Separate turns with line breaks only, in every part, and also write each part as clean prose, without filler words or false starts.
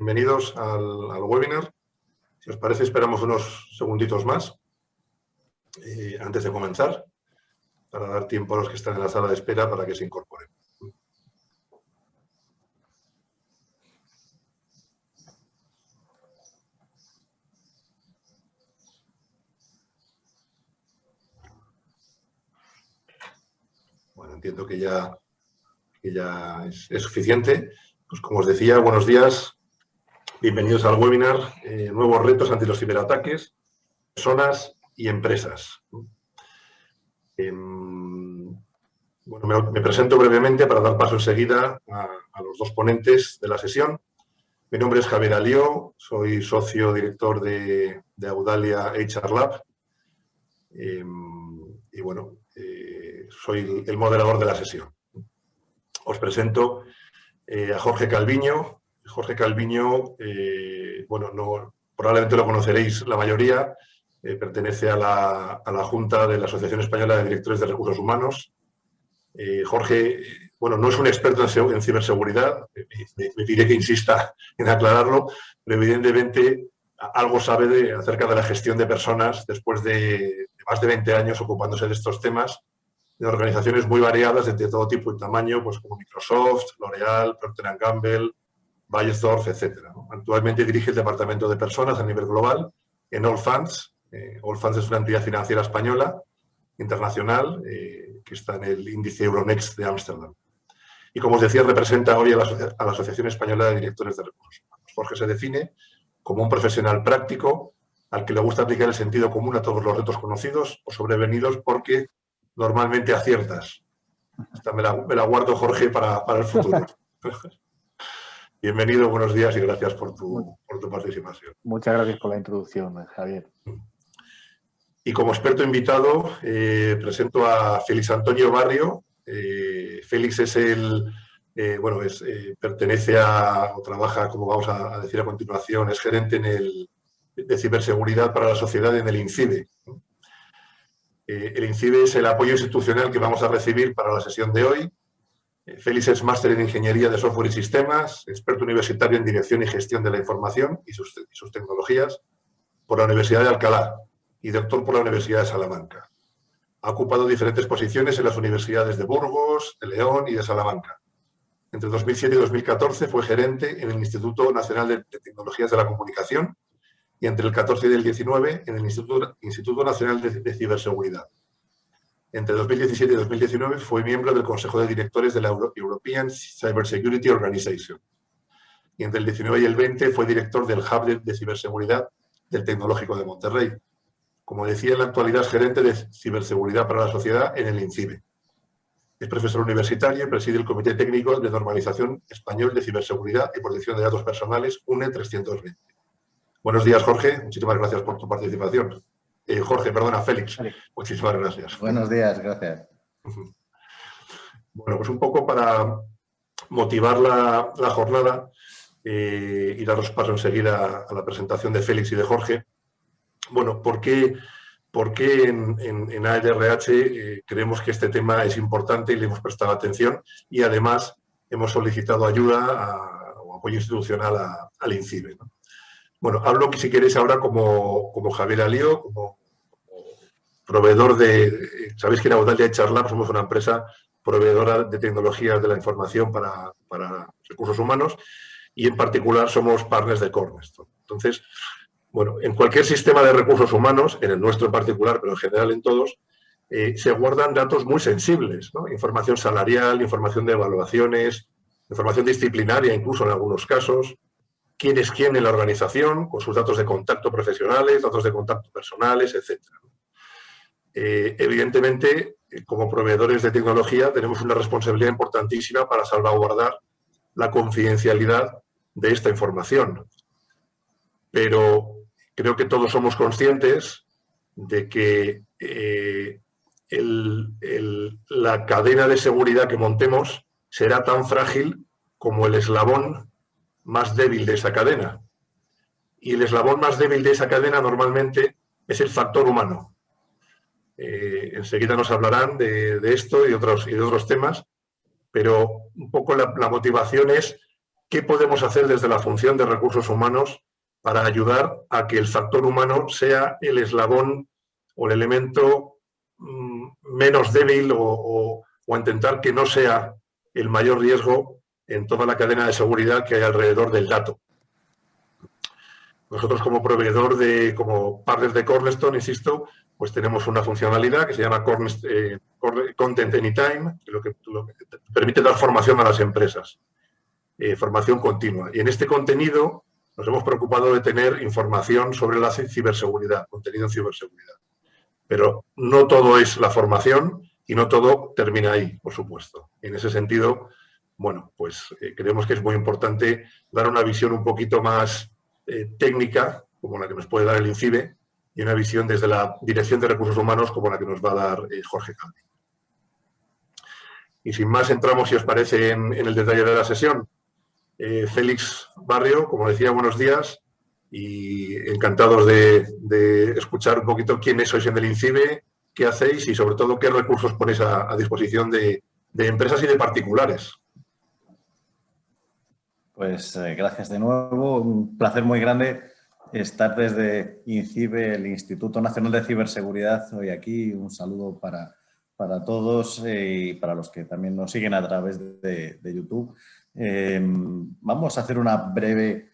Bienvenidos al webinar. Si os parece, esperamos unos segunditos más antes de comenzar, para dar tiempo a los que están en la sala de espera para que se incorporen. Bueno, entiendo que ya es suficiente. Pues como os decía, buenos días. Bienvenidos al webinar Nuevos retos ante los ciberataques, personas y empresas. Bueno, me presento brevemente para dar paso enseguida a los dos ponentes de la sesión. Mi nombre es Javier Alió, soy socio director de Audalia HR Lab y bueno, soy el moderador de la sesión. Os presento a Jorge Calviño. Jorge Calviño, bueno, probablemente lo conoceréis la mayoría, pertenece a la Junta de la Asociación Española de Directores de Recursos Humanos. Jorge, bueno, no es un experto en ciberseguridad, me pide que insista en aclararlo, pero evidentemente algo sabe acerca de la gestión de personas después de más de 20 años ocupándose de estos temas, de organizaciones muy variadas de todo tipo y tamaño, pues como Microsoft, L'Oréal, Procter & Gamble, Bayersdorf, etc. Actualmente dirige el Departamento de Personas a nivel global en Allfunds. Allfunds es una entidad financiera española, internacional, que está en el índice Euronext de Ámsterdam. Y como os decía, representa hoy a la Asociación Española de Directores de Recursos Humanos. Jorge se define como un profesional práctico al que le gusta aplicar el sentido común a todos los retos conocidos o sobrevenidos porque normalmente aciertas. Esta me la guardo, Jorge, para el futuro. Bienvenido, buenos días y gracias por tu participación.
Muchas gracias por la introducción, Javier.
Y como experto invitado, presento a Félix Antonio Barrio. Félix es pertenece o trabaja, como vamos a decir a continuación, es gerente de ciberseguridad para la sociedad en el INCIBE. El INCIBE es el apoyo institucional que vamos a recibir para la sesión de hoy. Félix es máster en Ingeniería de Software y Sistemas, experto universitario en Dirección y Gestión de la Información y sus tecnologías por la Universidad de Alcalá y doctor por la Universidad de Salamanca. Ha ocupado diferentes posiciones en las universidades de Burgos, de León y de Salamanca. Entre 2007 y 2014 fue gerente en el Instituto Nacional de Tecnologías de la Comunicación y entre el 14 y el 19 en el Instituto Nacional de Ciberseguridad. Entre 2017 y 2019 fue miembro del Consejo de Directores de la European Cybersecurity Organization. Y entre el 19 y el 20 fue director del Hub de Ciberseguridad del Tecnológico de Monterrey. Como decía, en la actualidad es gerente de Ciberseguridad para la Sociedad en el INCIBE. Es profesor universitario y preside el Comité Técnico de Normalización Español de Ciberseguridad y Protección de Datos Personales, UNE 320. Buenos días, Jorge. Muchísimas gracias por tu participación. Félix. Muchísimas gracias.
Buenos días, gracias.
Bueno, pues un poco para motivar la jornada y daros paso enseguida a la presentación de Félix y de Jorge. Bueno, ¿por qué en ARH creemos que este tema es importante y le hemos prestado atención? Y además hemos solicitado ayuda o apoyo institucional al INCIBE, ¿no? Bueno, hablo, si queréis, ahora como Javier Alió, como proveedor sabéis que en Audalia HR Lab somos una empresa proveedora de tecnologías de la información para recursos humanos y en particular somos partners de Cornerstone. Entonces, bueno, en cualquier sistema de recursos humanos, en el nuestro en particular, pero en general en todos, se guardan datos muy sensibles, ¿no? Información salarial, información de evaluaciones, información disciplinaria incluso en algunos casos, quién es quién en la organización, con sus datos de contacto profesionales, datos de contacto personales, etc. Evidentemente, como proveedores de tecnología, tenemos una responsabilidad importantísima para salvaguardar la confidencialidad de esta información. Pero creo que todos somos conscientes de que la cadena de seguridad que montemos será tan frágil como el eslabón más débil de esa cadena. Y el eslabón más débil de esa cadena normalmente es el factor humano. Enseguida nos hablarán de esto y de otros temas, pero un poco la motivación es ¿qué podemos hacer desde la función de recursos humanos para ayudar a que el factor humano sea el eslabón o el elemento menos débil o intentar que no sea el mayor riesgo en toda la cadena de seguridad que hay alrededor del dato? Nosotros como proveedor, como partner de Cornerstone, insisto, pues tenemos una funcionalidad que se llama Content Anytime, lo que permite dar formación a las empresas, formación continua. Y en este contenido nos hemos preocupado de tener información sobre la ciberseguridad, contenido en ciberseguridad. Pero no todo es la formación y no todo termina ahí, por supuesto. En ese sentido, bueno, pues creemos que es muy importante dar una visión un poquito más técnica, como la que nos puede dar el INCIBE, y una visión desde la Dirección de Recursos Humanos, como la que nos va a dar Jorge Calvi. Y sin más, entramos, si os parece, en el detalle de la sesión. Félix Barrio, como decía, buenos días y encantados de escuchar un poquito quiénes sois en el INCIBE, qué hacéis y, sobre todo, qué recursos ponéis a disposición de empresas y de particulares.
Pues gracias de nuevo. Un placer muy grande estar desde INCIBE, el Instituto Nacional de Ciberseguridad, hoy aquí. Un saludo para todos y para los que también nos siguen a través de YouTube. Vamos a hacer una breve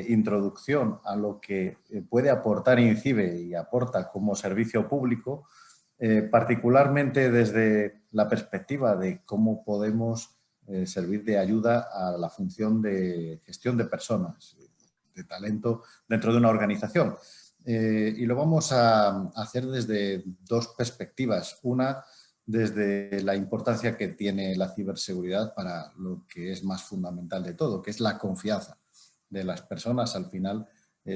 introducción a lo que puede aportar INCIBE y aporta como servicio público, particularmente desde la perspectiva de cómo podemos servir de ayuda a la función de gestión de personas, de talento dentro de una organización. Y lo vamos a hacer desde dos perspectivas. Una, desde la importancia que tiene la ciberseguridad para lo que es más fundamental de todo, que es la confianza de las personas. Al final,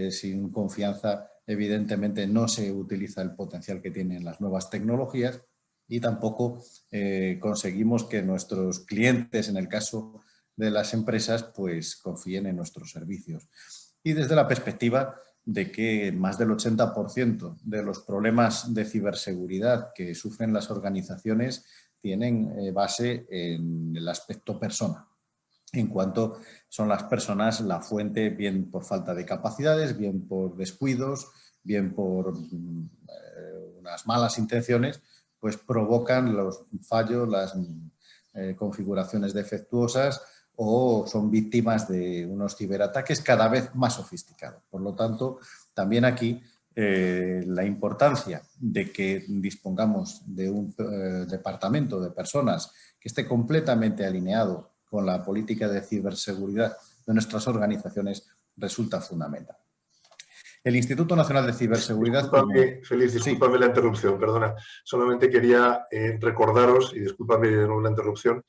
sin confianza, evidentemente no se utiliza el potencial que tienen las nuevas tecnologías y tampoco conseguimos que nuestros clientes, en el caso de las empresas, pues confíen en nuestros servicios. Y desde la perspectiva de que más del 80% de los problemas de ciberseguridad que sufren las organizaciones tienen base en el aspecto persona, en cuanto son las personas la fuente, bien por falta de capacidades, bien por descuidos, bien por unas malas intenciones, pues provocan los fallos, las configuraciones defectuosas o son víctimas de unos ciberataques cada vez más sofisticados. Por lo tanto, también aquí la importancia de que dispongamos de un departamento de personas que esté completamente alineado con la política de ciberseguridad de nuestras organizaciones resulta fundamental. El Instituto Nacional de Ciberseguridad...
Félix, discúlpame la interrupción, perdona. Solamente quería recordaros, y discúlpame de nuevo la interrupción,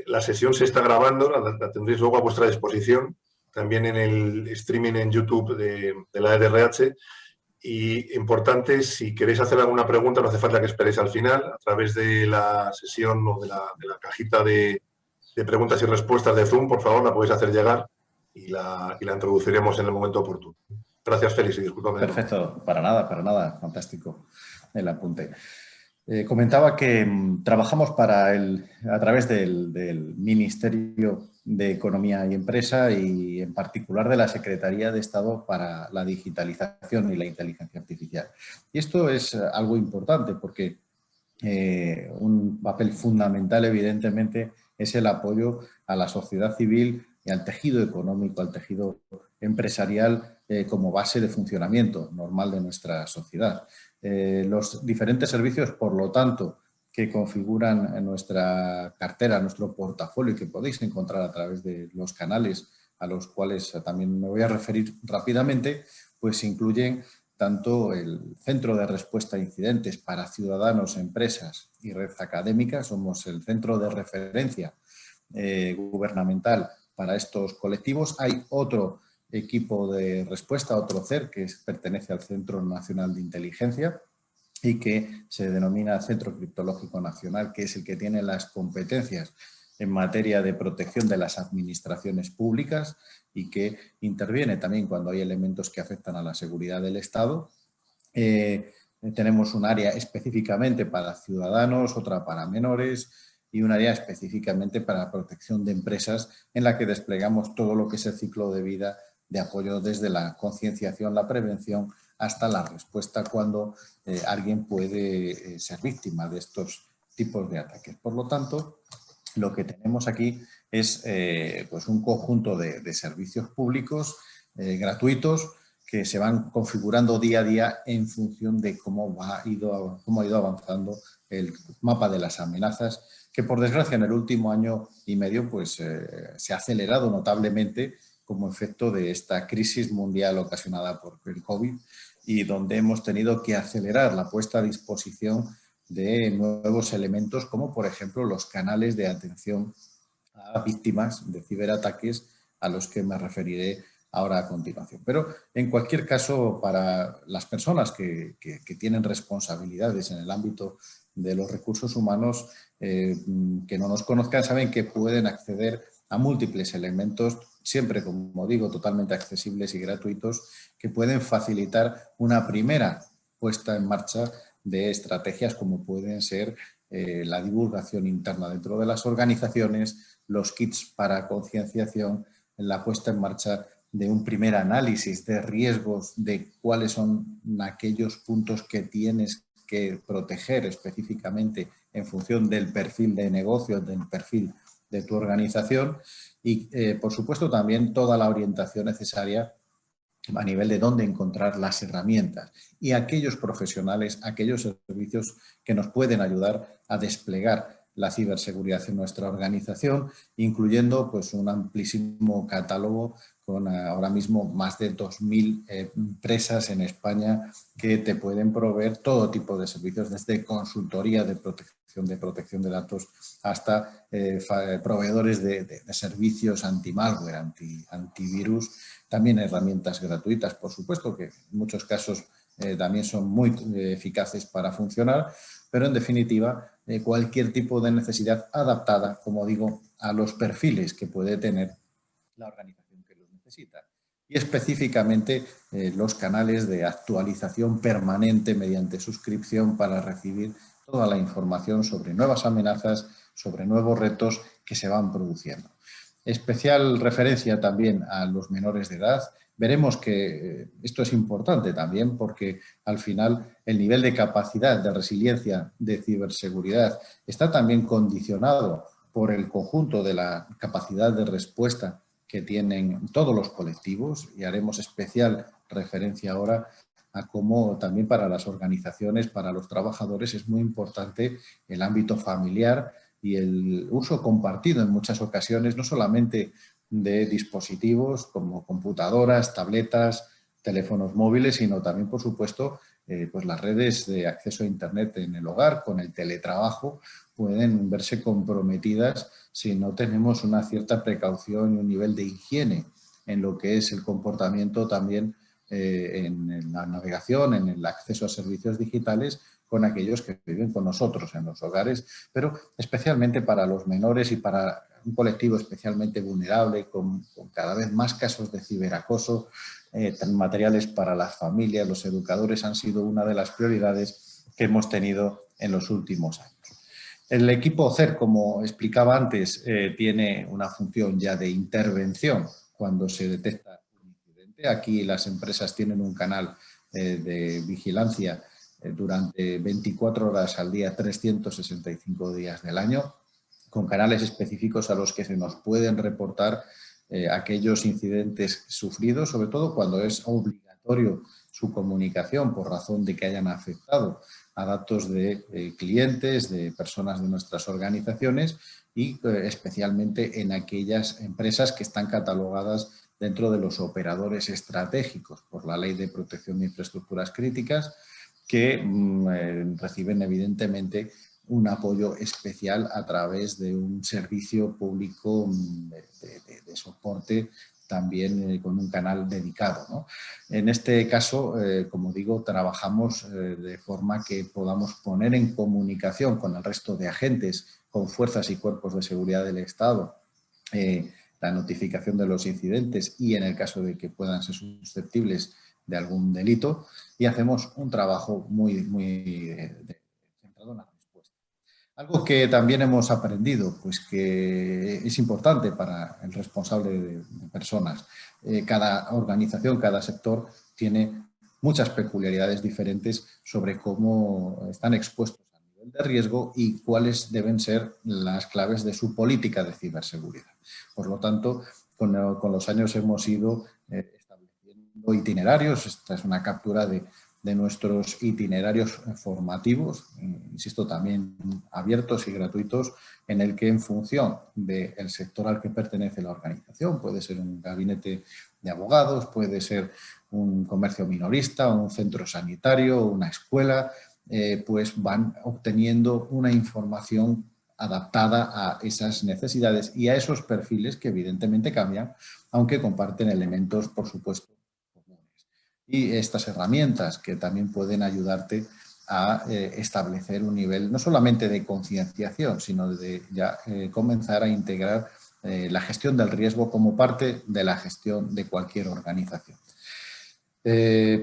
la sesión se está grabando, la tendréis luego a vuestra disposición, también en el streaming en YouTube de la EDRH. Y importante, si queréis hacer alguna pregunta, no hace falta que esperéis al final, a través de la sesión o de la cajita de preguntas y respuestas de Zoom, por favor, la podéis hacer llegar y la introduciremos en el momento oportuno. Gracias, Félix, y discúlpame.
Perfecto, para nada, fantástico el apunte. Comentaba que trabajamos a través del Ministerio de Economía y Empresa y en particular de la Secretaría de Estado para la Digitalización y la Inteligencia Artificial. Y esto es algo importante porque un papel fundamental, evidentemente, es el apoyo a la sociedad civil y al tejido económico, al tejido empresarial como base de funcionamiento normal de nuestra sociedad. Los diferentes servicios, por lo tanto, que configuran en nuestra cartera, nuestro portafolio y que podéis encontrar a través de los canales a los cuales también me voy a referir rápidamente, pues incluyen tanto el Centro de Respuesta a Incidentes para ciudadanos, empresas y red académica. Somos el centro de referencia gubernamental para estos colectivos. Hay otro equipo de respuesta, otro CER, que pertenece al Centro Nacional de Inteligencia y que se denomina Centro Criptológico Nacional, que es el que tiene las competencias en materia de protección de las administraciones públicas y que interviene también cuando hay elementos que afectan a la seguridad del Estado. Tenemos un área específicamente para ciudadanos, otra para menores, y un área específicamente para la protección de empresas en la que desplegamos todo lo que es el ciclo de vida de apoyo desde la concienciación, la prevención, hasta la respuesta cuando alguien puede ser víctima de estos tipos de ataques. Por lo tanto, lo que tenemos aquí es pues un conjunto de servicios públicos gratuitos que se van configurando día a día en función de cómo ha ido avanzando el mapa de las amenazas, que por desgracia en el último año y medio pues, se ha acelerado notablemente como efecto de esta crisis mundial ocasionada por el COVID y donde hemos tenido que acelerar la puesta a disposición de nuevos elementos como por ejemplo los canales de atención a víctimas de ciberataques a los que me referiré ahora a continuación. Pero en cualquier caso, para las personas que tienen responsabilidades en el ámbito de los recursos humanos, que no nos conozcan, saben que pueden acceder a múltiples elementos, siempre, como digo, totalmente accesibles y gratuitos, que pueden facilitar una primera puesta en marcha de estrategias como pueden ser la divulgación interna dentro de las organizaciones, los kits para concienciación, la puesta en marcha de un primer análisis de riesgos, de cuáles son aquellos puntos que tienes que proteger específicamente en función del perfil de negocio, del perfil de tu organización y, por supuesto, también toda la orientación necesaria a nivel de dónde encontrar las herramientas y aquellos profesionales, aquellos servicios que nos pueden ayudar a desplegar la ciberseguridad en nuestra organización, incluyendo pues, un amplísimo catálogo con ahora mismo más de 2.000 empresas en España que te pueden proveer todo tipo de servicios, desde consultoría de protección de datos hasta proveedores de servicios anti-malware, antivirus, también herramientas gratuitas, por supuesto, que en muchos casos también son muy eficaces para funcionar, pero en definitiva cualquier tipo de necesidad adaptada, como digo, a los perfiles que puede tener la organización que los necesita. Y específicamente los canales de actualización permanente mediante suscripción para recibir toda la información sobre nuevas amenazas, sobre nuevos retos que se van produciendo. Especial referencia también a los menores de edad. Veremos que esto es importante también porque al final el nivel de capacidad de resiliencia de ciberseguridad está también condicionado por el conjunto de la capacidad de respuesta que tienen todos los colectivos y haremos especial referencia ahora a cómo también para las organizaciones, para los trabajadores es muy importante el ámbito familiar y el uso compartido en muchas ocasiones, no solamente de dispositivos como computadoras, tabletas, teléfonos móviles, sino también, por supuesto, pues las redes de acceso a Internet en el hogar, con el teletrabajo, pueden verse comprometidas si no tenemos una cierta precaución y un nivel de higiene en lo que es el comportamiento también en la navegación, en el acceso a servicios digitales con aquellos que viven con nosotros en los hogares, pero especialmente para los menores y para un colectivo especialmente vulnerable, con cada vez más casos de ciberacoso, materiales para las familias, los educadores han sido una de las prioridades que hemos tenido en los últimos años. El equipo CER, como explicaba antes, tiene una función ya de intervención cuando se detecta un incidente. Aquí las empresas tienen un canal de vigilancia durante 24 horas al día, 365 días del año, con canales específicos a los que se nos pueden reportar aquellos incidentes sufridos, sobre todo cuando es obligatorio su comunicación por razón de que hayan afectado a datos de clientes, de personas de nuestras organizaciones y especialmente en aquellas empresas que están catalogadas dentro de los operadores estratégicos por la Ley de Protección de Infraestructuras Críticas que reciben evidentemente un apoyo especial a través de un servicio público de soporte también con un canal dedicado, ¿no? En este caso, como digo, trabajamos de forma que podamos poner en comunicación con el resto de agentes, con fuerzas y cuerpos de seguridad del Estado, la notificación de los incidentes y en el caso de que puedan ser susceptibles de algún delito y hacemos un trabajo muy centrado en la respuesta. Algo que también hemos aprendido, pues que es importante para el responsable de personas. Cada organización, cada sector tiene muchas peculiaridades diferentes sobre cómo están expuestos a nivel de riesgo y cuáles deben ser las claves de su política de ciberseguridad. Por lo tanto, con los años hemos ido estableciendo itinerarios. Esta es una captura de nuestros itinerarios formativos, insisto, también abiertos y gratuitos, en el que en función del sector al que pertenece la organización, puede ser un gabinete de abogados, puede ser un comercio minorista, un centro sanitario, una escuela, pues van obteniendo una información adaptada a esas necesidades y a esos perfiles que evidentemente cambian, aunque comparten elementos, por supuesto, y estas herramientas que también pueden ayudarte a establecer un nivel no solamente de concienciación, sino de ya comenzar a integrar la gestión del riesgo como parte de la gestión de cualquier organización.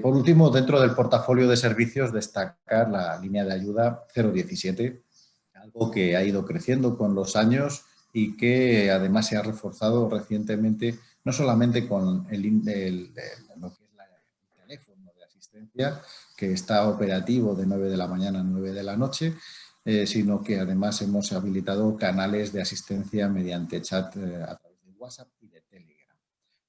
Por último, dentro del portafolio de servicios, destacar la línea de ayuda 017, algo que ha ido creciendo con los años y que además se ha reforzado recientemente, no solamente con lo que es teléfono de asistencia, que está operativo de 9 de la mañana a 9 de la noche, sino que además hemos habilitado canales de asistencia mediante chat a través de WhatsApp y de Telegram.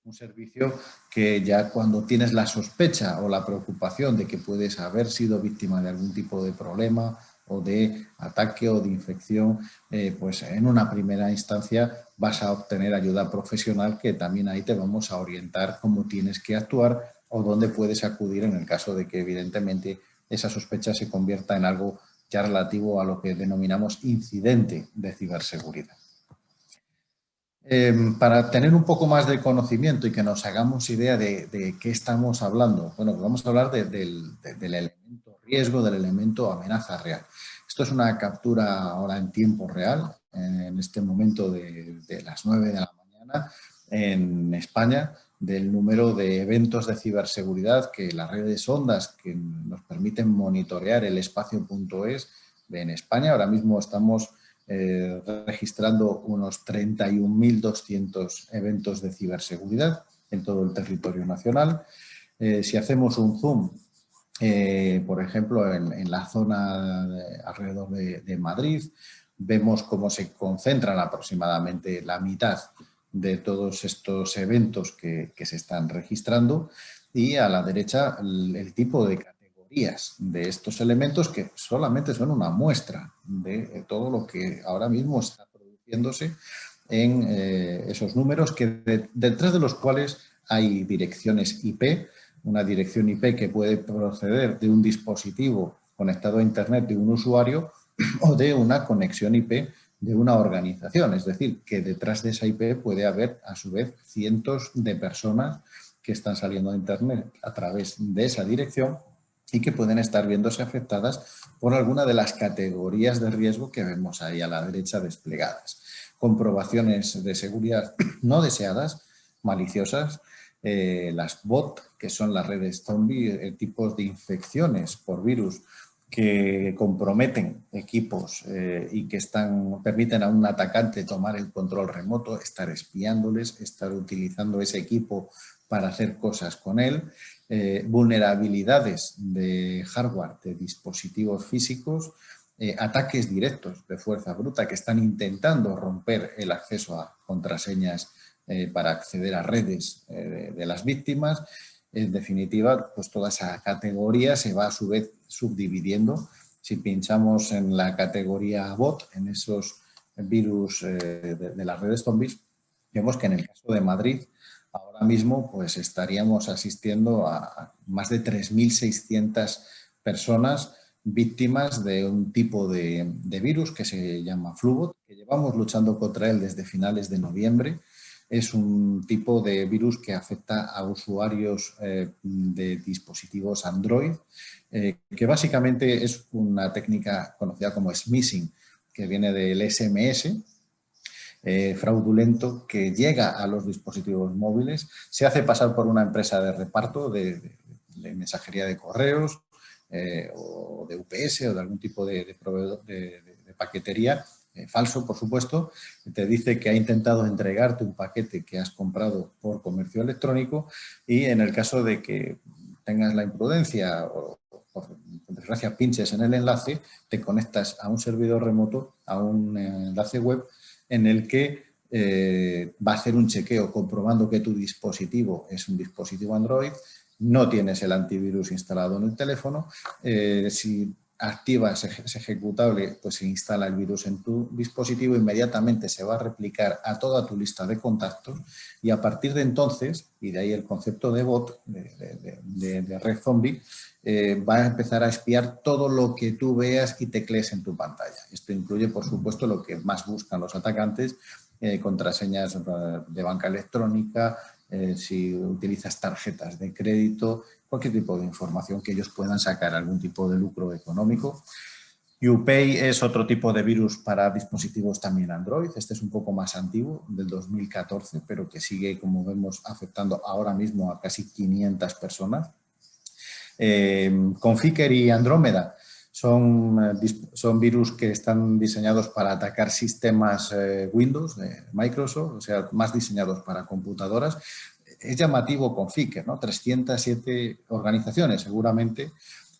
Un servicio que ya cuando tienes la sospecha o la preocupación de que puedes haber sido víctima de algún tipo de problema o de ataque o de infección, pues en una primera instancia vas a obtener ayuda profesional, que también ahí te vamos a orientar cómo tienes que actuar o dónde puedes acudir en el caso de que evidentemente esa sospecha se convierta en algo ya relativo a lo que denominamos incidente de ciberseguridad. Para tener un poco más de conocimiento y que nos hagamos idea de qué estamos hablando, bueno, vamos a hablar del elemento riesgo, del elemento amenaza real. Esto es una captura ahora en tiempo real, en este momento de las 9 de la mañana en España, del número de eventos de ciberseguridad que las redes Ondas, que nos permiten monitorear el espacio.es en España. Ahora mismo estamos registrando unos 31.200 eventos de ciberseguridad en todo el territorio nacional. Si hacemos un zoom, por ejemplo, en la zona alrededor de Madrid, vemos cómo se concentran aproximadamente la mitad de todos estos eventos que se están registrando, y a la derecha el tipo de categorías de estos elementos, que solamente son una muestra de todo lo que ahora mismo está produciéndose en esos números, que detrás de los cuales hay direcciones IP, una dirección IP que puede proceder de un dispositivo conectado a Internet de un usuario o de una conexión IP de una organización. Es decir, que detrás de esa IP puede haber, a su vez, cientos de personas que están saliendo a Internet a través de esa dirección y que pueden estar viéndose afectadas por alguna de las categorías de riesgo que vemos ahí a la derecha desplegadas. Comprobaciones de seguridad no deseadas, maliciosas, las bot, que son las redes zombie, tipos de infecciones por virus que comprometen equipos y que permiten a un atacante tomar el control remoto, estar espiándoles, estar utilizando ese equipo para hacer cosas con él, vulnerabilidades de hardware, de dispositivos físicos, ataques directos de fuerza bruta que están intentando romper el acceso a contraseñas para acceder a redes de las víctimas. En definitiva, pues toda esa categoría se va a su vez subdividiendo. Si pinchamos en la categoría bot, en esos virus de las redes zombies, vemos que en el caso de Madrid, ahora mismo pues estaríamos asistiendo a más de 3.600 personas víctimas de un tipo de virus que se llama Flubot, que llevamos luchando contra él desde finales de noviembre. Es un tipo de virus que afecta a usuarios de dispositivos Android, que básicamente es una técnica conocida como smishing, que viene del SMS, fraudulento, que llega a los dispositivos móviles, se hace pasar por una empresa de reparto de mensajería de correos o de UPS o de algún tipo de proveedor, de paquetería, falso por supuesto, te dice que ha intentado entregarte un paquete que has comprado por comercio electrónico y en el caso de que tengas la imprudencia o por desgracia pinches en el enlace, te conectas a un servidor remoto, a un enlace web en el que va a hacer un chequeo comprobando que tu dispositivo es un dispositivo Android, no tienes el antivirus instalado en el teléfono, si activas ese ejecutable, pues se instala el virus en tu dispositivo, inmediatamente se va a replicar a toda tu lista de contactos y a partir de entonces, y de ahí el concepto de bot, de red zombie, va a empezar a espiar todo lo que tú veas y teclees en tu pantalla. Esto incluye, por supuesto, lo que más buscan los atacantes, contraseñas de banca electrónica, si utilizas tarjetas de crédito, cualquier tipo de información que ellos puedan sacar algún tipo de lucro económico. UPay es otro tipo de virus para dispositivos también Android. Este es un poco más antiguo, del 2014, pero que sigue, como vemos, afectando ahora mismo a casi 500 personas. Conficker y Andrómeda son virus que están diseñados para atacar sistemas Windows de Microsoft, o sea, más diseñados para computadoras. Es llamativo Conficker, ¿no? 307 organizaciones seguramente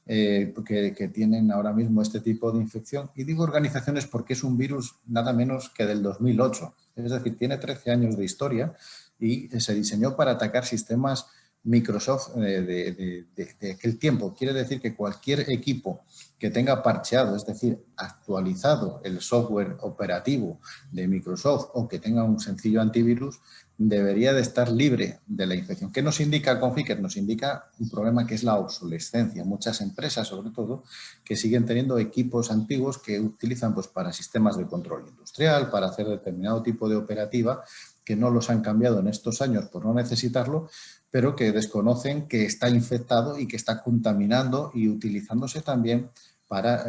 que tienen ahora mismo este tipo de infección. Y digo organizaciones porque es un virus nada menos que del 2008. Es decir, tiene 13 años de historia y se diseñó para atacar sistemas Microsoft de aquel tiempo. Quiere decir que cualquier equipo que tenga parcheado, es decir, actualizado el software operativo de Microsoft o que tenga un sencillo antivirus, debería de estar libre de la infección. ¿Qué nos indica Conficker? Nos indica un problema que es la obsolescencia. Muchas empresas, sobre todo, que siguen teniendo equipos antiguos que utilizan pues, para sistemas de control industrial, para hacer determinado tipo de operativa, que no los han cambiado en estos años por no necesitarlo, pero que desconocen que está infectado y que está contaminando y utilizándose también para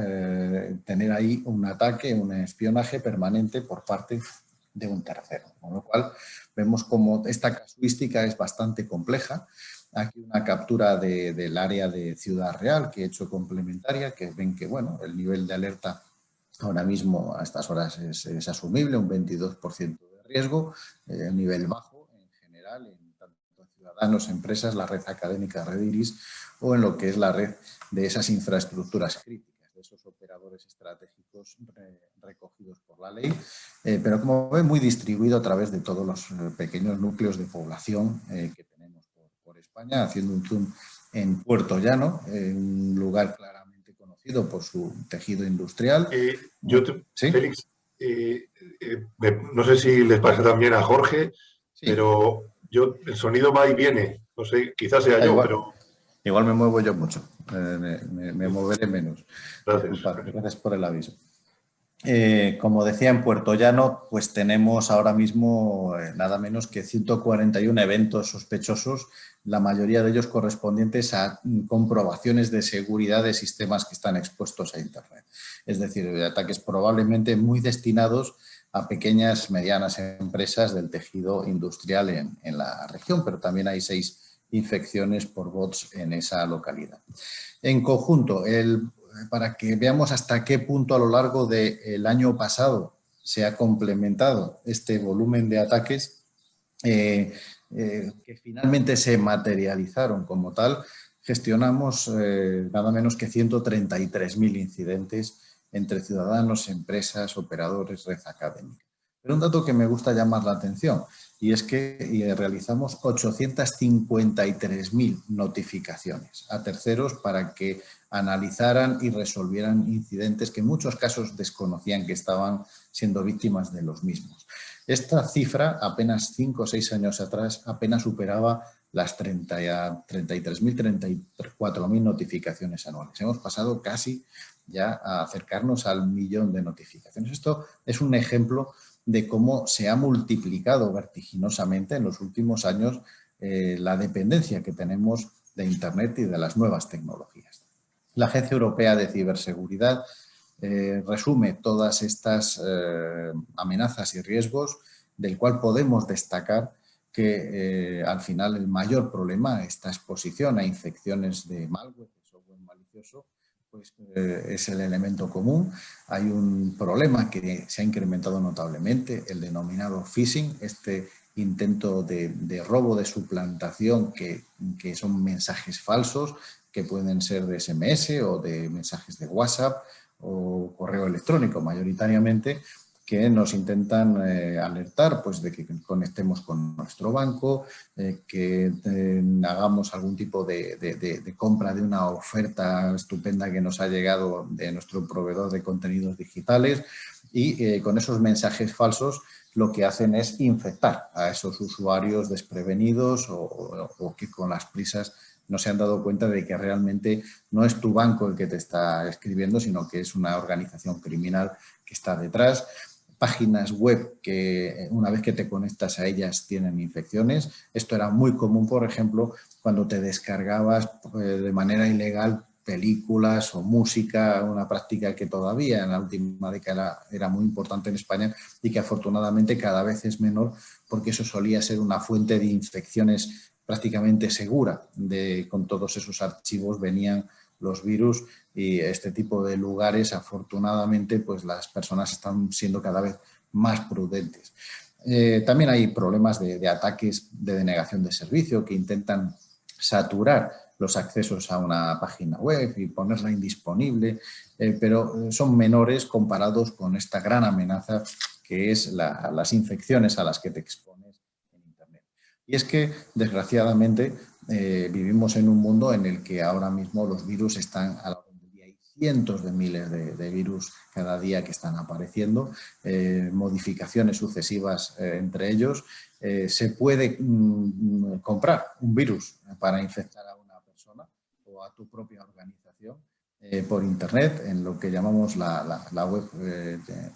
tener ahí un ataque, un espionaje permanente por parte de un tercero. Con lo cual, vemos como esta casuística es bastante compleja. Aquí una captura del área de Ciudad Real que he hecho complementaria, que ven que bueno, el nivel de alerta ahora mismo a estas horas es asumible, un 22% de riesgo, nivel bajo en general, en tanto ciudadanos, empresas, la red académica Red Iris o en lo que es la red de esas infraestructuras críticas, de esos operadores estratégicos recogidos por la ley, pero como ven, muy distribuido a través de todos los pequeños núcleos de población que tenemos por España, haciendo un zoom en Puerto Llano, un lugar claramente conocido por su tejido industrial.
¿Sí? Félix, no sé si les pasa también a Jorge, sí. Pero el sonido va y viene, no sé, quizás sea yo, pero...
Igual me muevo yo mucho, me moveré menos.
Gracias.
Gracias por el aviso. Como decía, en Puerto Llano, pues tenemos ahora mismo nada menos que 141 eventos sospechosos, la mayoría de ellos correspondientes a comprobaciones de seguridad de sistemas que están expuestos a Internet. Es decir, ataques probablemente muy destinados a pequeñas, medianas empresas del tejido industrial en la región, pero también hay 6 infecciones por bots en esa localidad. En conjunto, para que veamos hasta qué punto a lo largo del año pasado se ha complementado este volumen de ataques que finalmente se materializaron como tal, gestionamos nada menos que 133.000 incidentes entre ciudadanos, empresas, operadores, red académica. Pero un dato que me gusta llamar la atención y es que realizamos 853.000 notificaciones a terceros para que analizaran y resolvieran incidentes que en muchos casos desconocían que estaban siendo víctimas de los mismos. Esta cifra, apenas 5 o 6 años atrás, apenas superaba las 33.000, 34.000 notificaciones anuales. Hemos pasado casi ya a acercarnos al 1.000.000 de notificaciones. Esto es un ejemplo de cómo se ha multiplicado vertiginosamente en los últimos años la dependencia que tenemos de Internet y de las nuevas tecnologías. La Agencia Europea de Ciberseguridad resume todas estas amenazas y riesgos, del cual podemos destacar que al final el mayor problema, esta exposición a infecciones de malware, de software malicioso, pues, es el elemento común. Hay un problema que se ha incrementado notablemente, el denominado phishing, este intento de robo, de suplantación, que son mensajes falsos, que pueden ser de SMS o de mensajes de WhatsApp o correo electrónico mayoritariamente, que nos intentan alertar pues, de que conectemos con nuestro banco, que hagamos algún tipo de compra de una oferta estupenda que nos ha llegado de nuestro proveedor de contenidos digitales, y con esos mensajes falsos lo que hacen es infectar a esos usuarios desprevenidos o que con las prisas no se han dado cuenta de que realmente no es tu banco el que te está escribiendo, sino que es una organización criminal que está detrás. Páginas web que una vez que te conectas a ellas tienen infecciones. Esto era muy común, por ejemplo, cuando te descargabas de manera ilegal películas o música, una práctica que todavía en la última década era muy importante en España y que afortunadamente cada vez es menor, porque eso solía ser una fuente de infecciones prácticamente segura. Con todos esos archivos venían los virus, y este tipo de lugares, afortunadamente, pues las personas están siendo cada vez más prudentes. También hay problemas de ataques de denegación de servicio que intentan saturar los accesos a una página web y ponerla indisponible, pero son menores comparados con esta gran amenaza que es las infecciones a las que te expones en Internet. Y es que, desgraciadamente, vivimos en un mundo en el que ahora mismo los virus están a la orden del día. Hay cientos de miles de virus cada día que están apareciendo, modificaciones sucesivas entre ellos. Se puede comprar un virus para infectar a una persona o a tu propia organización por Internet, en lo que llamamos la web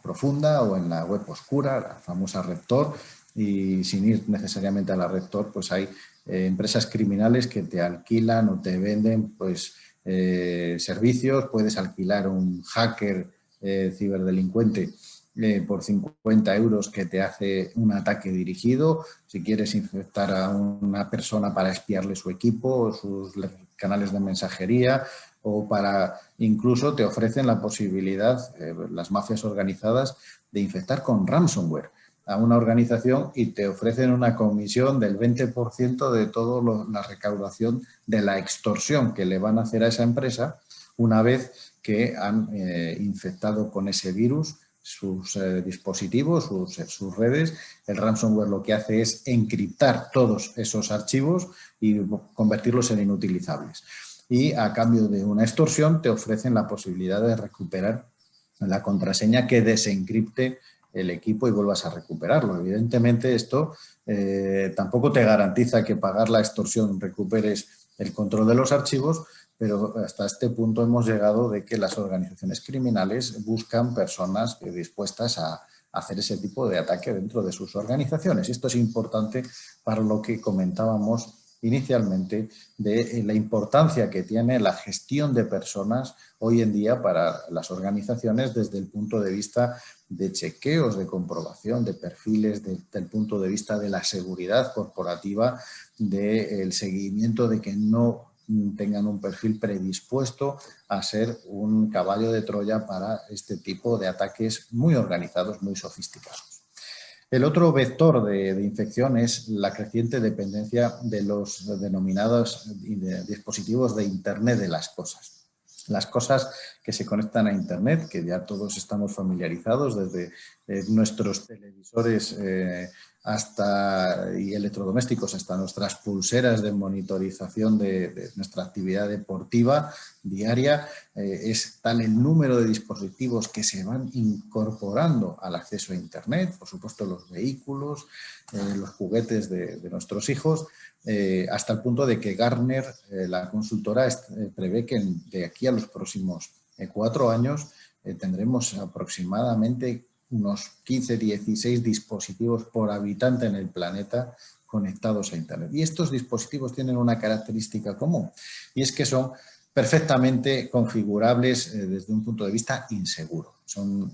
profunda o en la web oscura, la famosa Red Tor. Y sin ir necesariamente a la Red Tor, pues hay empresas criminales que te alquilan o te venden pues, servicios. Puedes alquilar un hacker ciberdelincuente por 50 euros que te hace un ataque dirigido. Si quieres infectar a una persona para espiarle su equipo, sus canales de mensajería, o para incluso te ofrecen la posibilidad, las mafias organizadas, de infectar con ransomware a una organización y te ofrecen una comisión del 20% de toda la recaudación de la extorsión que le van a hacer a esa empresa una vez que han infectado con ese virus sus dispositivos, sus redes. El ransomware lo que hace es encriptar todos esos archivos y convertirlos en inutilizables. Y a cambio de una extorsión te ofrecen la posibilidad de recuperar la contraseña que desencripte el equipo y vuelvas a recuperarlo. Evidentemente, esto tampoco te garantiza que pagar la extorsión recuperes el control de los archivos, pero hasta este punto hemos llegado de que las organizaciones criminales buscan personas dispuestas a hacer ese tipo de ataque dentro de sus organizaciones. Esto es importante para lo que comentábamos inicialmente de la importancia que tiene la gestión de personas hoy en día para las organizaciones desde el punto de vista de chequeos, de comprobación, de perfiles, desde el punto de vista de la seguridad corporativa, del seguimiento de que no tengan un perfil predispuesto a ser un caballo de Troya para este tipo de ataques muy organizados, muy sofisticados. El otro vector de infección es la creciente dependencia de los denominados dispositivos de Internet de las cosas. Las cosas que se conectan a Internet, que ya todos estamos familiarizados, desde nuestros televisores y electrodomésticos hasta nuestras pulseras de monitorización de nuestra actividad deportiva diaria. Es tal el número de dispositivos que se van incorporando al acceso a Internet, por supuesto los vehículos, los juguetes de nuestros hijos, hasta el punto de que Gartner, la consultora, prevé que de aquí a los próximos 4 años tendremos aproximadamente unos 15-16 dispositivos por habitante en el planeta conectados a Internet. Y estos dispositivos tienen una característica común, y es que son perfectamente configurables desde un punto de vista inseguro. Son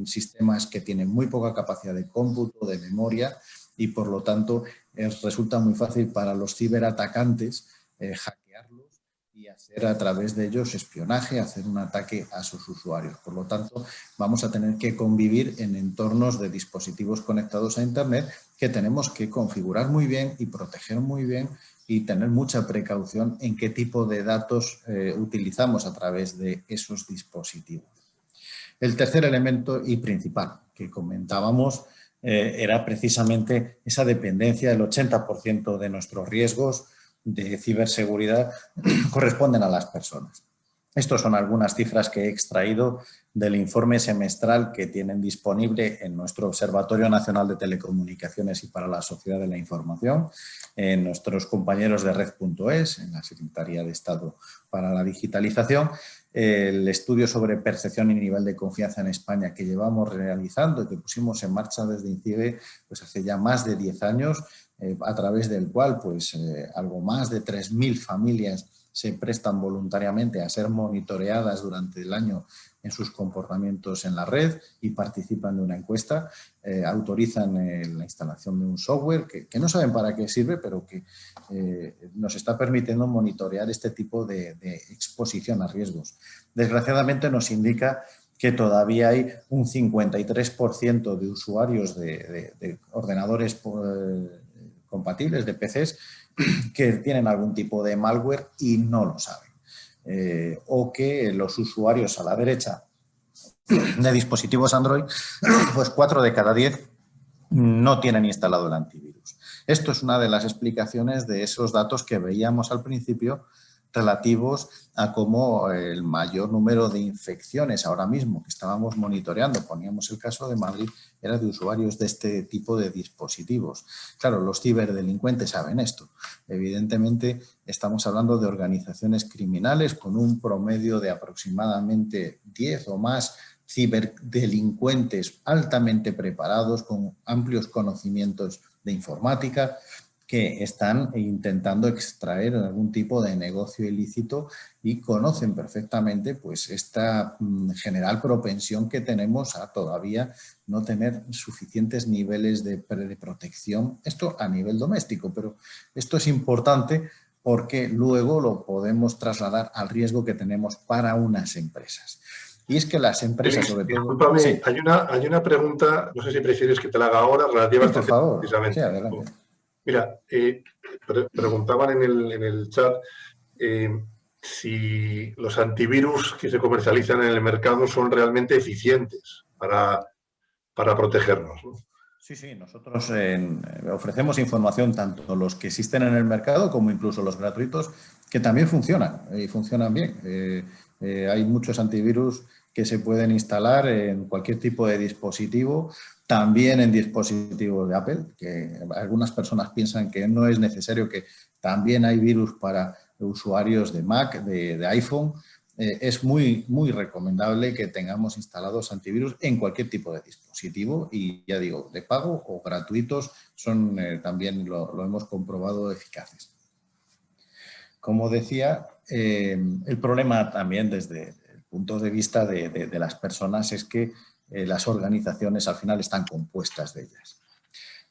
sistemas que tienen muy poca capacidad de cómputo, de memoria, y por lo tanto resulta muy fácil para los ciberatacantes hackearlos y hacer a través de ellos espionaje, hacer un ataque a sus usuarios. Por lo tanto, vamos a tener que convivir en entornos de dispositivos conectados a Internet que tenemos que configurar muy bien y proteger muy bien y tener mucha precaución en qué tipo de datos utilizamos a través de esos dispositivos. El tercer elemento y principal que comentábamos era precisamente esa dependencia. El 80% de nuestros riesgos de ciberseguridad corresponden a las personas. Estas son algunas cifras que he extraído del informe semestral que tienen disponible en nuestro Observatorio Nacional de Telecomunicaciones y para la Sociedad de la Información, en nuestros compañeros de Red.es, en la Secretaría de Estado para la Digitalización. El estudio sobre percepción y nivel de confianza en España que llevamos realizando y que pusimos en marcha desde INCIBE pues hace ya más de 10 años, a través del cual pues, algo más de 3.000 familias se prestan voluntariamente a ser monitoreadas durante el año en sus comportamientos en la red y participan de una encuesta, autorizan la instalación de un software que no saben para qué sirve, pero que nos está permitiendo monitorear este tipo de exposición a riesgos. Desgraciadamente nos indica que todavía hay un 53% de usuarios de ordenadores compatibles, de PCs, que tienen algún tipo de malware y no lo saben. O que los usuarios a la derecha de dispositivos Android, pues 4 de cada 10 no tienen instalado el antivirus. Esto es una de las explicaciones de esos datos que veíamos al principio relativos a cómo el mayor número de infecciones ahora mismo que estábamos monitoreando, poníamos el caso de Madrid, era de usuarios de este tipo de dispositivos. Claro, los ciberdelincuentes saben esto. Evidentemente, estamos hablando de organizaciones criminales con un promedio de aproximadamente 10 o más ciberdelincuentes altamente preparados, con amplios conocimientos de informática, que están intentando extraer algún tipo de negocio ilícito y conocen perfectamente pues, esta general propensión que tenemos a todavía no tener suficientes niveles de protección. Esto a nivel doméstico, pero esto es importante porque luego lo podemos trasladar al riesgo que tenemos para unas empresas. Y es que las empresas, sobre todo...
Discúlpame,
sí.
hay una pregunta, no sé si prefieres que te la haga ahora, relativa a este
por
tema,
favor.
precisamente.
Sí, adelante.
Mira, preguntaban en el chat si los antivirus que se comercializan en el mercado son realmente eficientes para protegernos, ¿no?
Sí, sí, nosotros ofrecemos información tanto los que existen en el mercado como incluso los gratuitos que también funcionan y funcionan bien. Hay muchos antivirus que se pueden instalar en cualquier tipo de dispositivo, también en dispositivos de Apple, que algunas personas piensan que no es necesario, que también hay virus para usuarios de Mac, de iPhone. Es muy recomendable que tengamos instalados antivirus en cualquier tipo de dispositivo y ya digo, de pago o gratuitos son también lo hemos comprobado eficaces. Como decía, el problema también desde el punto de vista de las personas es que las organizaciones al final están compuestas de ellas.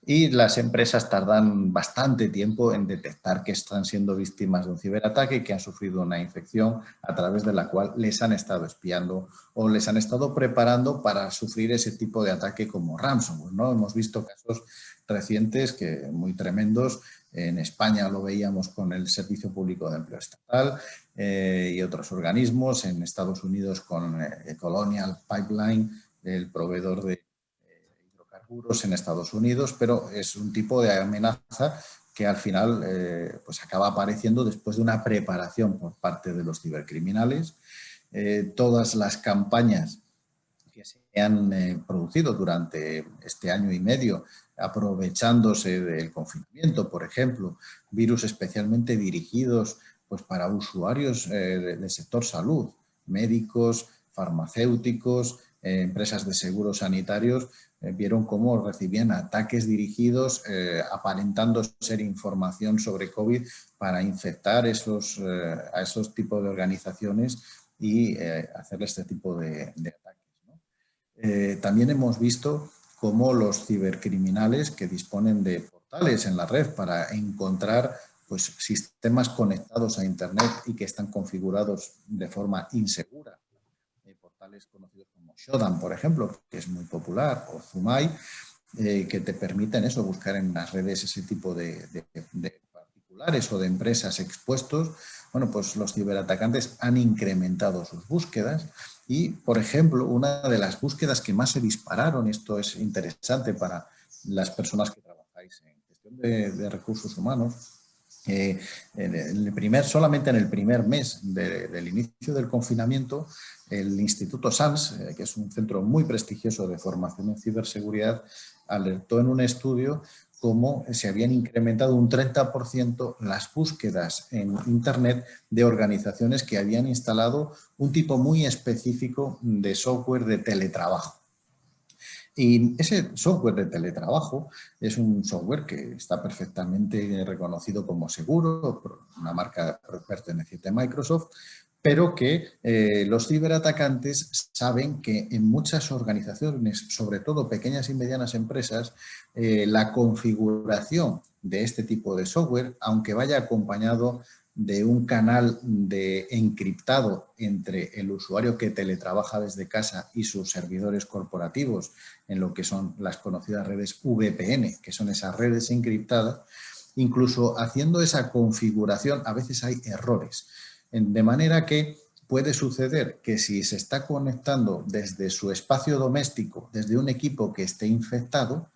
Y las empresas tardan bastante tiempo en detectar que están siendo víctimas de un ciberataque y que han sufrido una infección a través de la cual les han estado espiando o les han estado preparando para sufrir ese tipo de ataque como ransomware, ¿no? Hemos visto casos recientes muy tremendos. En España lo veíamos con el Servicio Público de Empleo Estatal y otros organismos. En Estados Unidos con Colonial Pipeline, el proveedor de en Estados Unidos, pero es un tipo de amenaza que al final pues acaba apareciendo después de una preparación por parte de los cibercriminales. Todas las campañas que se han producido durante este año y medio, aprovechándose del confinamiento, por ejemplo, virus especialmente dirigidos pues, para usuarios del sector salud, médicos, farmacéuticos, empresas de seguros sanitarios, vieron cómo recibían ataques dirigidos aparentando ser información sobre COVID para infectar a esos tipos de organizaciones y hacer este tipo de ataques, ¿no? También hemos visto cómo los cibercriminales que disponen de portales en la red para encontrar pues, sistemas conectados a Internet y que están configurados de forma insegura. Portales conocidos como Shodan, por ejemplo, que es muy popular, o Zumai, que te permiten eso, buscar en las redes ese tipo de particulares o de empresas expuestos. Bueno, pues los ciberatacantes han incrementado sus búsquedas y, por ejemplo, una de las búsquedas que más se dispararon, esto es interesante para las personas que trabajáis en gestión de recursos humanos, solamente en el primer mes del inicio del confinamiento, el Instituto SANS, que es un centro muy prestigioso de formación en ciberseguridad, alertó en un estudio cómo se habían incrementado un 30% las búsquedas en Internet de organizaciones que habían instalado un tipo muy específico de software de teletrabajo. Y ese software de teletrabajo es un software que está perfectamente reconocido como seguro por una marca perteneciente a Microsoft, pero que los ciberatacantes saben que en muchas organizaciones, sobre todo pequeñas y medianas empresas, la configuración de este tipo de software, aunque vaya acompañado de un canal encriptado entre el usuario que teletrabaja desde casa y sus servidores corporativos, en lo que son las conocidas redes VPN, que son esas redes encriptadas, incluso haciendo esa configuración a veces hay errores. De manera que puede suceder que si se está conectando desde su espacio doméstico, desde un equipo que esté infectado,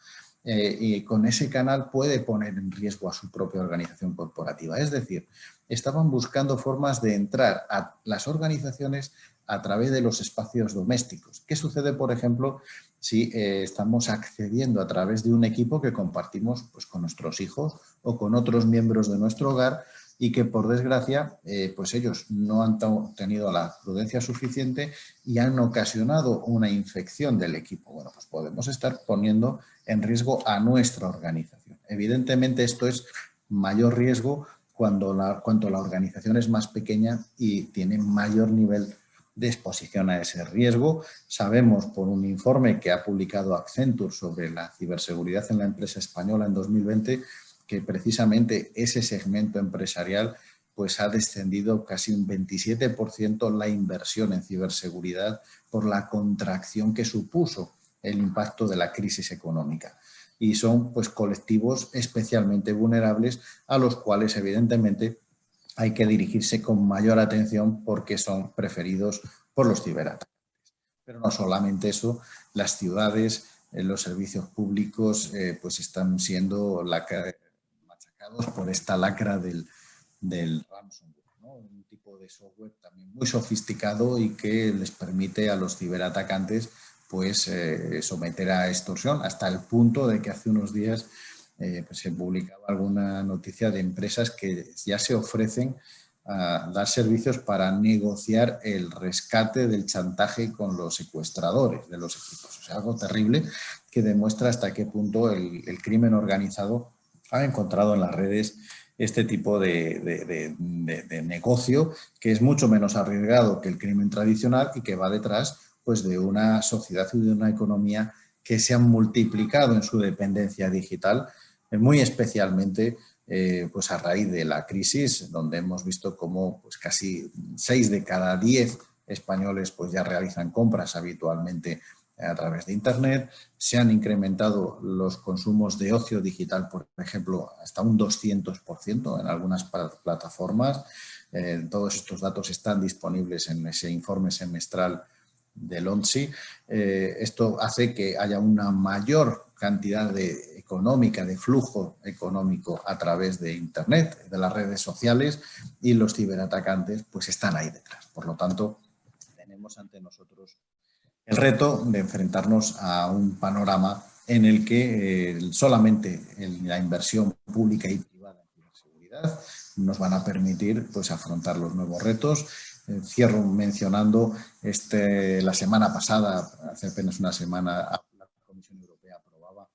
y con ese canal puede poner en riesgo a su propia organización corporativa. Es decir, estaban buscando formas de entrar a las organizaciones a través de los espacios domésticos. ¿Qué sucede, por ejemplo, si estamos accediendo a través de un equipo que compartimos pues, con nuestros hijos o con otros miembros de nuestro hogar y que, por desgracia, pues ellos no han tenido la prudencia suficiente y han ocasionado una infección del equipo? Bueno, pues podemos estar poniendo en riesgo a nuestra organización. Evidentemente, esto es mayor riesgo cuanto la organización es más pequeña y tiene mayor nivel de exposición a ese riesgo. Sabemos por un informe que ha publicado Accenture sobre la ciberseguridad en la empresa española en 2020 que precisamente ese segmento empresarial pues ha descendido casi un 27% la inversión en ciberseguridad por la contracción que supuso el impacto de la crisis económica. Y son pues colectivos especialmente vulnerables a los cuales evidentemente hay que dirigirse con mayor atención porque son preferidos por los ciberatacantes. Pero no solamente eso, las ciudades, los servicios públicos pues están siendo machacados por esta lacra del ransomware, ¿no? Un tipo de software también muy sofisticado y que les permite a los ciberatacantes pues someter a extorsión hasta el punto de que hace unos días pues se publicaba alguna noticia de empresas que ya se ofrecen a dar servicios para negociar el rescate del chantaje con los secuestradores de los equipos. O sea, algo terrible que demuestra hasta qué punto el crimen organizado ha encontrado en las redes este tipo de negocio que es mucho menos arriesgado que el crimen tradicional y que va detrás pues, de una sociedad y de una economía que se han multiplicado en su dependencia digital, muy especialmente pues a raíz de la crisis, donde hemos visto cómo pues, casi 6 de cada 10 españoles pues, ya realizan compras habitualmente a través de Internet. Se han incrementado los consumos de ocio digital, por ejemplo, hasta un 200% en algunas plataformas. Todos estos datos están disponibles en ese informe semestral del ONSI. Esto hace que haya una mayor cantidad económica, de flujo económico a través de Internet, de las redes sociales, y los ciberatacantes pues están ahí detrás. Por lo tanto, tenemos ante nosotros el reto de enfrentarnos a un panorama en el que solamente la inversión pública y privada en ciberseguridad nos van a permitir pues, afrontar los nuevos retos. Cierro mencionando la semana pasada, hace apenas una semana, la Comisión Europea aprobaba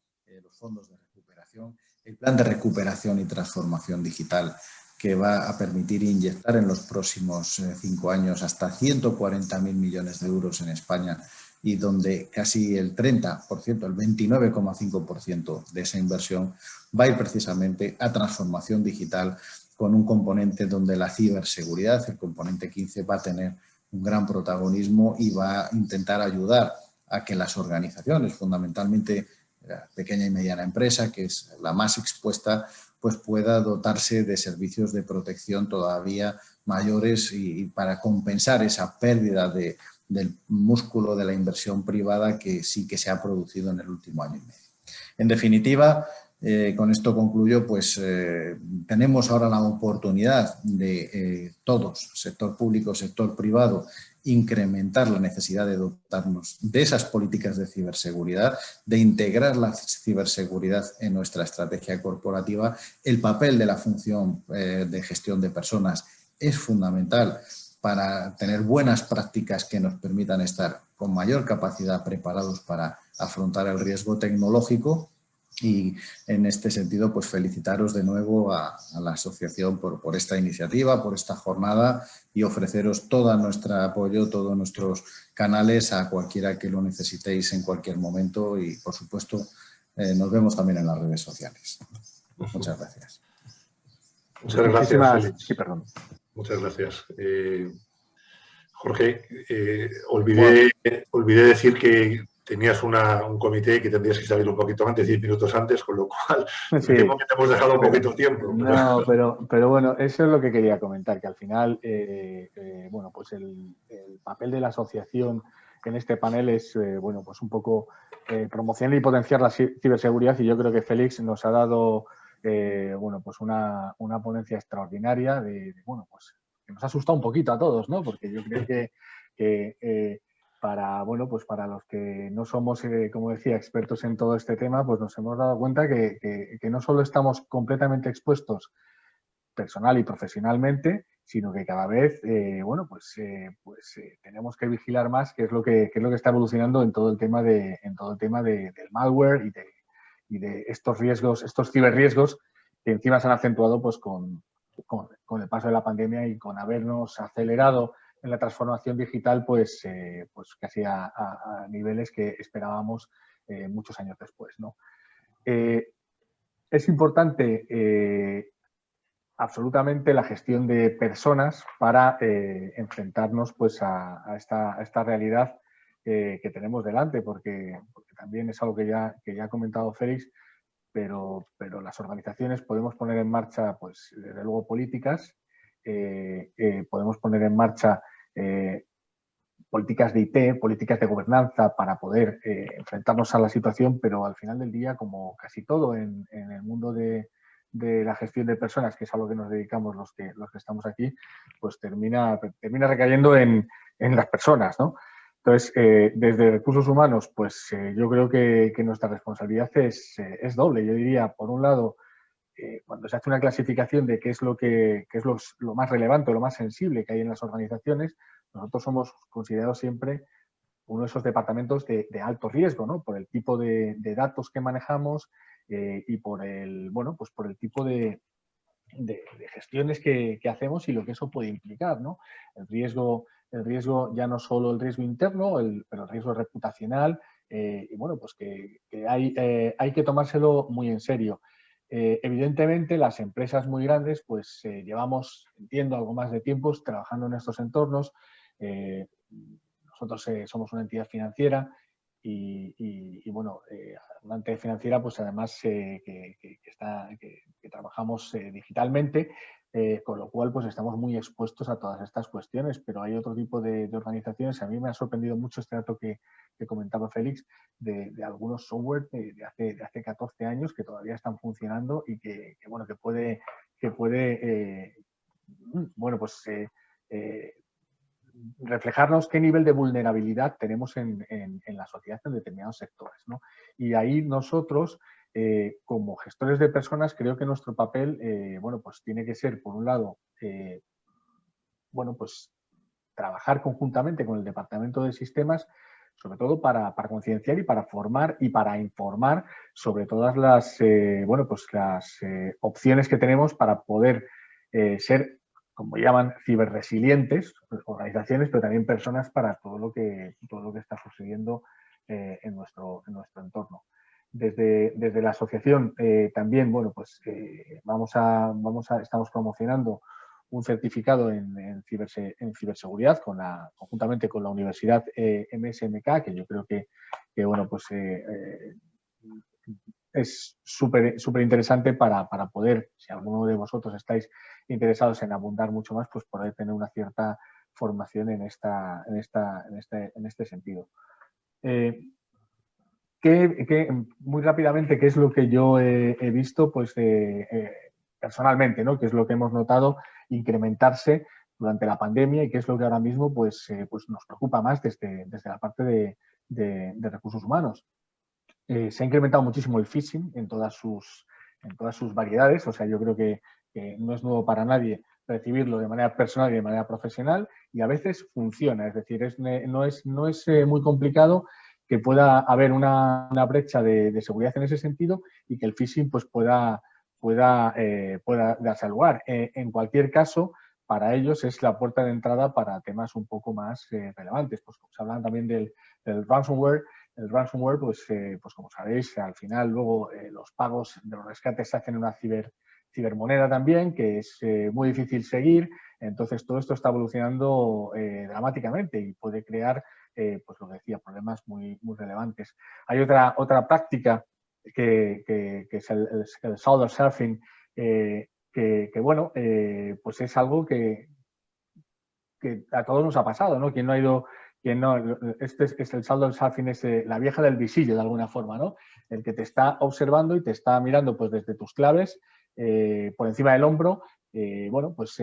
los fondos de recuperación, el plan de recuperación y transformación digital que va a permitir inyectar en los próximos 5 años hasta 140.000 millones de euros en España y donde casi el 30%, el 29,5% de esa inversión va a ir precisamente a transformación digital con un componente donde la ciberseguridad, el componente 15, va a tener un gran protagonismo y va a intentar ayudar a que las organizaciones, fundamentalmente la pequeña y mediana empresa, que es la más expuesta, pues pueda dotarse de servicios de protección todavía mayores y para compensar esa pérdida del músculo de la inversión privada que sí que se ha producido en el último año y medio. En definitiva, con esto concluyo, pues tenemos ahora la oportunidad de todos, sector público, sector privado, incrementar la necesidad de dotarnos de esas políticas de ciberseguridad, de integrar la ciberseguridad en nuestra estrategia corporativa. El papel de la función de gestión de personas es fundamental para tener buenas prácticas que nos permitan estar con mayor capacidad preparados para afrontar el riesgo tecnológico. Y en este sentido, pues felicitaros de nuevo a la asociación por esta iniciativa, por esta jornada y ofreceros todo nuestro apoyo, todos nuestros canales a cualquiera que lo necesitéis en cualquier momento y, por supuesto, nos vemos también en las redes sociales. Muchas gracias.
Muchas gracias, Félix.
Sí, perdón.
Muchas gracias. Jorge, olvidé decir que tenías un comité que tendrías que salir un poquito antes, 10 minutos antes, con lo cual
Sí,
temo que te hemos dejado un poquito tiempo.
No, pero bueno, eso es lo que quería comentar, que al final, bueno, pues el papel de la asociación en este panel es, bueno, pues un poco promocionar y potenciar la ciberseguridad, y yo creo que Félix nos ha dado, bueno, pues una ponencia extraordinaria bueno, pues que nos ha asustado un poquito a todos, ¿no? Porque yo creo que para, bueno, pues para los que no somos, como decía, expertos en todo este tema, pues nos hemos dado cuenta que no solo estamos completamente expuestos personal y profesionalmente, sino que cada vez, bueno, pues tenemos que vigilar más qué es lo que está evolucionando en todo el tema del malware y de estos riesgos, estos ciberriesgos que encima se han acentuado pues con el paso de la pandemia y con habernos acelerado en la transformación digital, pues casi a niveles que esperábamos muchos años después, ¿no? Es importante absolutamente la gestión de personas para enfrentarnos pues a esta realidad que tenemos delante, porque también es algo que ya ha comentado Félix, pero las organizaciones podemos poner en marcha, pues desde luego, políticas, podemos poner en marcha políticas de IT, políticas de gobernanza para poder enfrentarnos a la situación, pero al final del día, como casi todo en el mundo de la gestión de personas, que es a lo que nos dedicamos los que estamos aquí, pues termina recayendo en las personas, ¿no? Entonces, desde recursos humanos, pues yo creo que nuestra responsabilidad es doble. Yo diría, por un lado, cuando se hace una clasificación de qué es lo más relevante o lo más sensible que hay en las organizaciones, nosotros somos considerados siempre uno de esos departamentos de alto riesgo, ¿no? Por el tipo de datos que manejamos y por el tipo de gestiones que hacemos y lo que eso puede implicar, ¿no? El riesgo ya no solo el riesgo interno, pero el riesgo reputacional, y bueno, pues que hay que tomárselo muy en serio. Evidentemente, las empresas muy grandes, pues llevamos, entiendo, algo más de tiempo trabajando en estos entornos. Nosotros somos una entidad financiera y bueno, una entidad financiera, pues además que trabajamos digitalmente, con lo cual pues estamos muy expuestos a todas estas cuestiones, pero hay otro tipo de organizaciones. A mí me ha sorprendido mucho este dato que comentaba Félix, de algunos software de hace 14 años que todavía están funcionando y que puede bueno, pues reflejarnos qué nivel de vulnerabilidad tenemos en la sociedad en determinados sectores, ¿no? Y ahí nosotros, como gestores de personas, creo que nuestro papel, bueno, pues tiene que ser, por un lado, bueno, pues trabajar conjuntamente con el Departamento de Sistemas, sobre todo para concienciar y para formar y para informar sobre todas las, bueno, pues las opciones que tenemos para poder ser, como llaman, ciberresilientes, organizaciones, pero también personas para todo lo que está sucediendo en nuestro entorno. desde la asociación también, bueno, pues estamos promocionando un certificado en ciberseguridad conjuntamente con la Universidad MSMK, que yo creo que bueno, pues es súper interesante para poder, si alguno de vosotros estáis interesados en abundar mucho más, pues poder tener una cierta formación en este sentido. Muy rápidamente, ¿qué es lo que yo he visto? Pues personalmente, ¿no? ¿Qué es lo que hemos notado incrementarse durante la pandemia y qué es lo que ahora mismo pues nos preocupa más desde la parte de recursos humanos? Se ha incrementado muchísimo el phishing en todas sus variedades. O sea, yo creo que no es nuevo para nadie recibirlo de manera personal y de manera profesional, y a veces funciona. Es decir, no es muy complicado que pueda haber una brecha de seguridad en ese sentido y que el phishing pues, pueda darse lugar. En cualquier caso, para ellos es la puerta de entrada para temas un poco más relevantes. Pues se hablan también del ransomware. El ransomware, pues como sabéis, al final luego los pagos de los rescates se hacen en una cibermoneda también, que es muy difícil seguir. Entonces, todo esto está evolucionando dramáticamente y puede crear, pues lo que decía, problemas muy relevantes. Hay otra práctica que es el shoulder surfing, que bueno, pues es algo que a todos nos ha pasado, ¿no? Quien no ha ido... Este es el shoulder surfing, es la vieja del visillo, de alguna forma, ¿no? El que te está observando y te está mirando pues desde tus claves, por encima del hombro, bueno, pues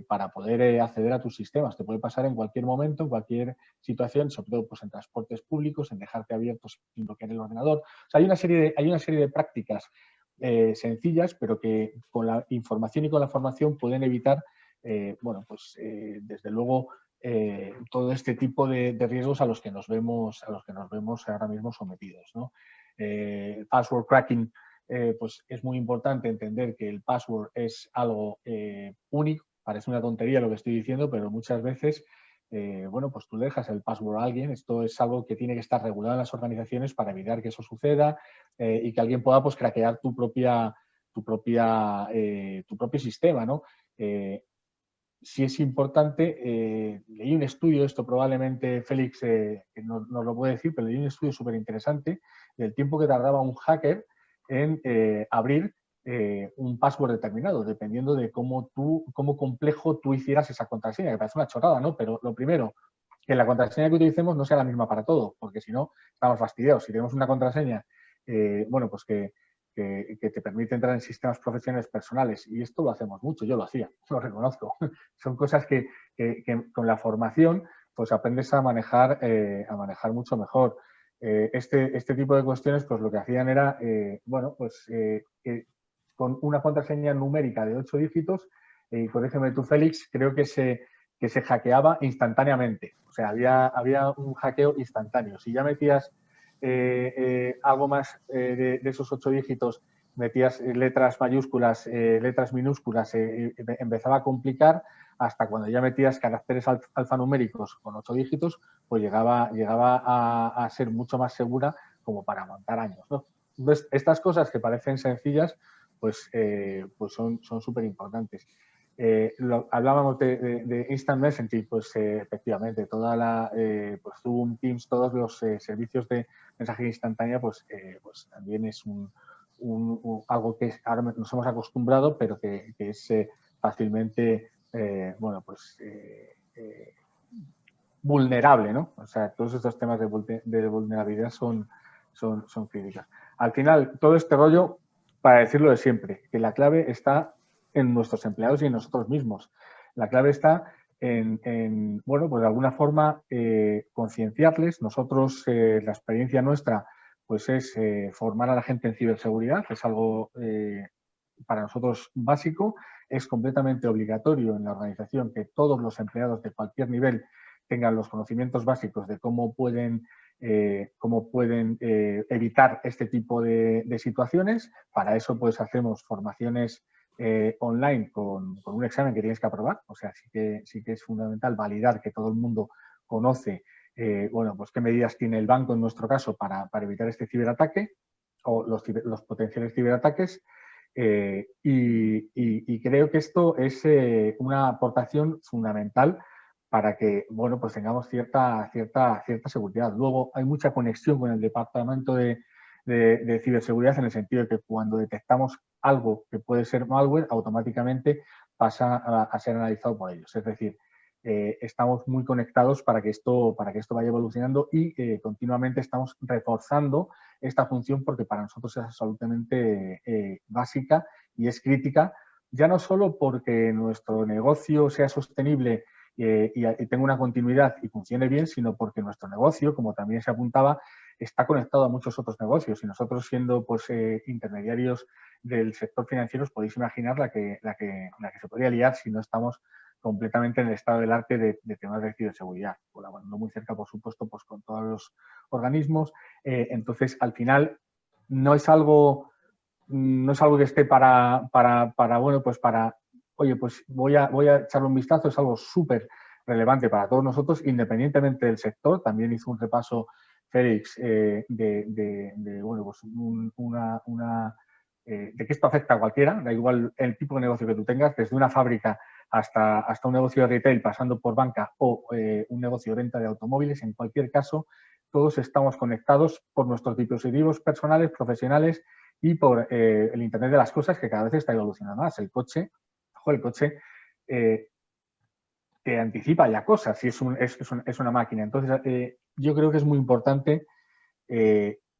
para poder acceder a tus sistemas. Te puede pasar en cualquier momento, en cualquier situación, sobre todo pues en transportes públicos, en dejarte abierto sin bloquear el ordenador. O sea, hay una serie de prácticas sencillas, pero que con la información y con la formación pueden evitar, bueno, pues desde luego, todo este tipo de riesgos a los que nos vemos ahora mismo sometidos, ¿no? Password cracking, pues es muy importante entender que el password es algo único. Parece una tontería lo que estoy diciendo, pero muchas veces, bueno, pues tú dejas el password a alguien. Esto es algo que tiene que estar regulado en las organizaciones para evitar que eso suceda y que alguien pueda pues craquear tu propio sistema, ¿no? Sí es importante, leí un estudio, esto probablemente Félix nos lo puede decir, pero leí un estudio súper interesante del tiempo que tardaba un hacker en abrir un password determinado, dependiendo de cómo complejo tú hicieras esa contraseña, que parece una chorrada, ¿no? Pero lo primero, que la contraseña que utilicemos no sea la misma para todo, porque si no, estamos fastidiados. Si tenemos una contraseña, bueno, pues que te permite entrar en sistemas profesionales personales, y esto lo hacemos mucho, yo lo hacía, lo reconozco. Son cosas que con la formación pues aprendes a manejar mucho mejor. Este tipo de cuestiones pues lo que hacían era, bueno, pues con una contraseña numérica de 8 dígitos, y corrígeme tú, Félix, creo que se hackeaba instantáneamente. O sea, había un hackeo instantáneo. Si ya metías algo más de esos 8 dígitos, metías letras mayúsculas, letras minúsculas, empezaba a complicar, hasta cuando ya metías caracteres alfanuméricos con 8 dígitos, pues llegaba a ser mucho más segura como para aguantar años, ¿no? Entonces, estas cosas que parecen sencillas, pues son súper importantes. Hablábamos de Instant Messaging, pues efectivamente, pues Zoom, Teams, todos los servicios de mensajería instantánea, pues también es algo que ahora nos hemos acostumbrado, pero que es fácilmente, bueno, pues vulnerable, ¿no? O sea, todos estos temas de vulnerabilidad son críticas. Al final, todo este rollo, para decirlo de siempre, que la clave está en nuestros empleados y en nosotros mismos. La clave está en bueno, pues de alguna forma concienciarles. Nosotros, la experiencia nuestra, pues es formar a la gente en ciberseguridad. Es algo para nosotros básico. Es completamente obligatorio en la organización que todos los empleados de cualquier nivel tengan los conocimientos básicos de cómo pueden evitar este tipo de situaciones. Para eso pues hacemos formaciones online con un examen que tienes que aprobar. O sea, sí que es fundamental validar que todo el mundo conoce bueno, pues qué medidas tiene el banco en nuestro caso para evitar este ciberataque o los potenciales ciberataques. Y creo que esto es una aportación fundamental para que, bueno, pues tengamos cierta seguridad. Luego hay mucha conexión con el departamento de ciberseguridad, en el sentido de que cuando detectamos algo que puede ser malware, automáticamente pasa a ser analizado por ellos. Es decir, estamos muy conectados para que esto vaya evolucionando y continuamente estamos reforzando esta función, porque para nosotros es absolutamente básica y es crítica, ya no solo porque nuestro negocio sea sostenible y tenga una continuidad y funcione bien, sino porque nuestro negocio, como también se apuntaba, está conectado a muchos otros negocios, y nosotros, siendo pues intermediarios del sector financiero, os podéis imaginar la que se podría liar si no estamos completamente en el estado del arte de temas de ciberseguridad, colaborando muy cerca, por supuesto, pues con todos los organismos. Entonces, al final, no es algo que esté bueno, pues oye, pues voy a echarle un vistazo. Es algo súper relevante para todos nosotros, independientemente del sector. También hizo un repaso Félix bueno, pues de que esto afecta a cualquiera, da igual el tipo de negocio que tú tengas, desde una fábrica hasta un negocio de retail, pasando por banca o un negocio de venta de automóviles. En cualquier caso, todos estamos conectados por nuestros dispositivos personales, profesionales, y por el Internet de las cosas, que cada vez está evolucionando más. El coche te anticipa ya cosas, y es una máquina. Entonces, yo creo que es muy importante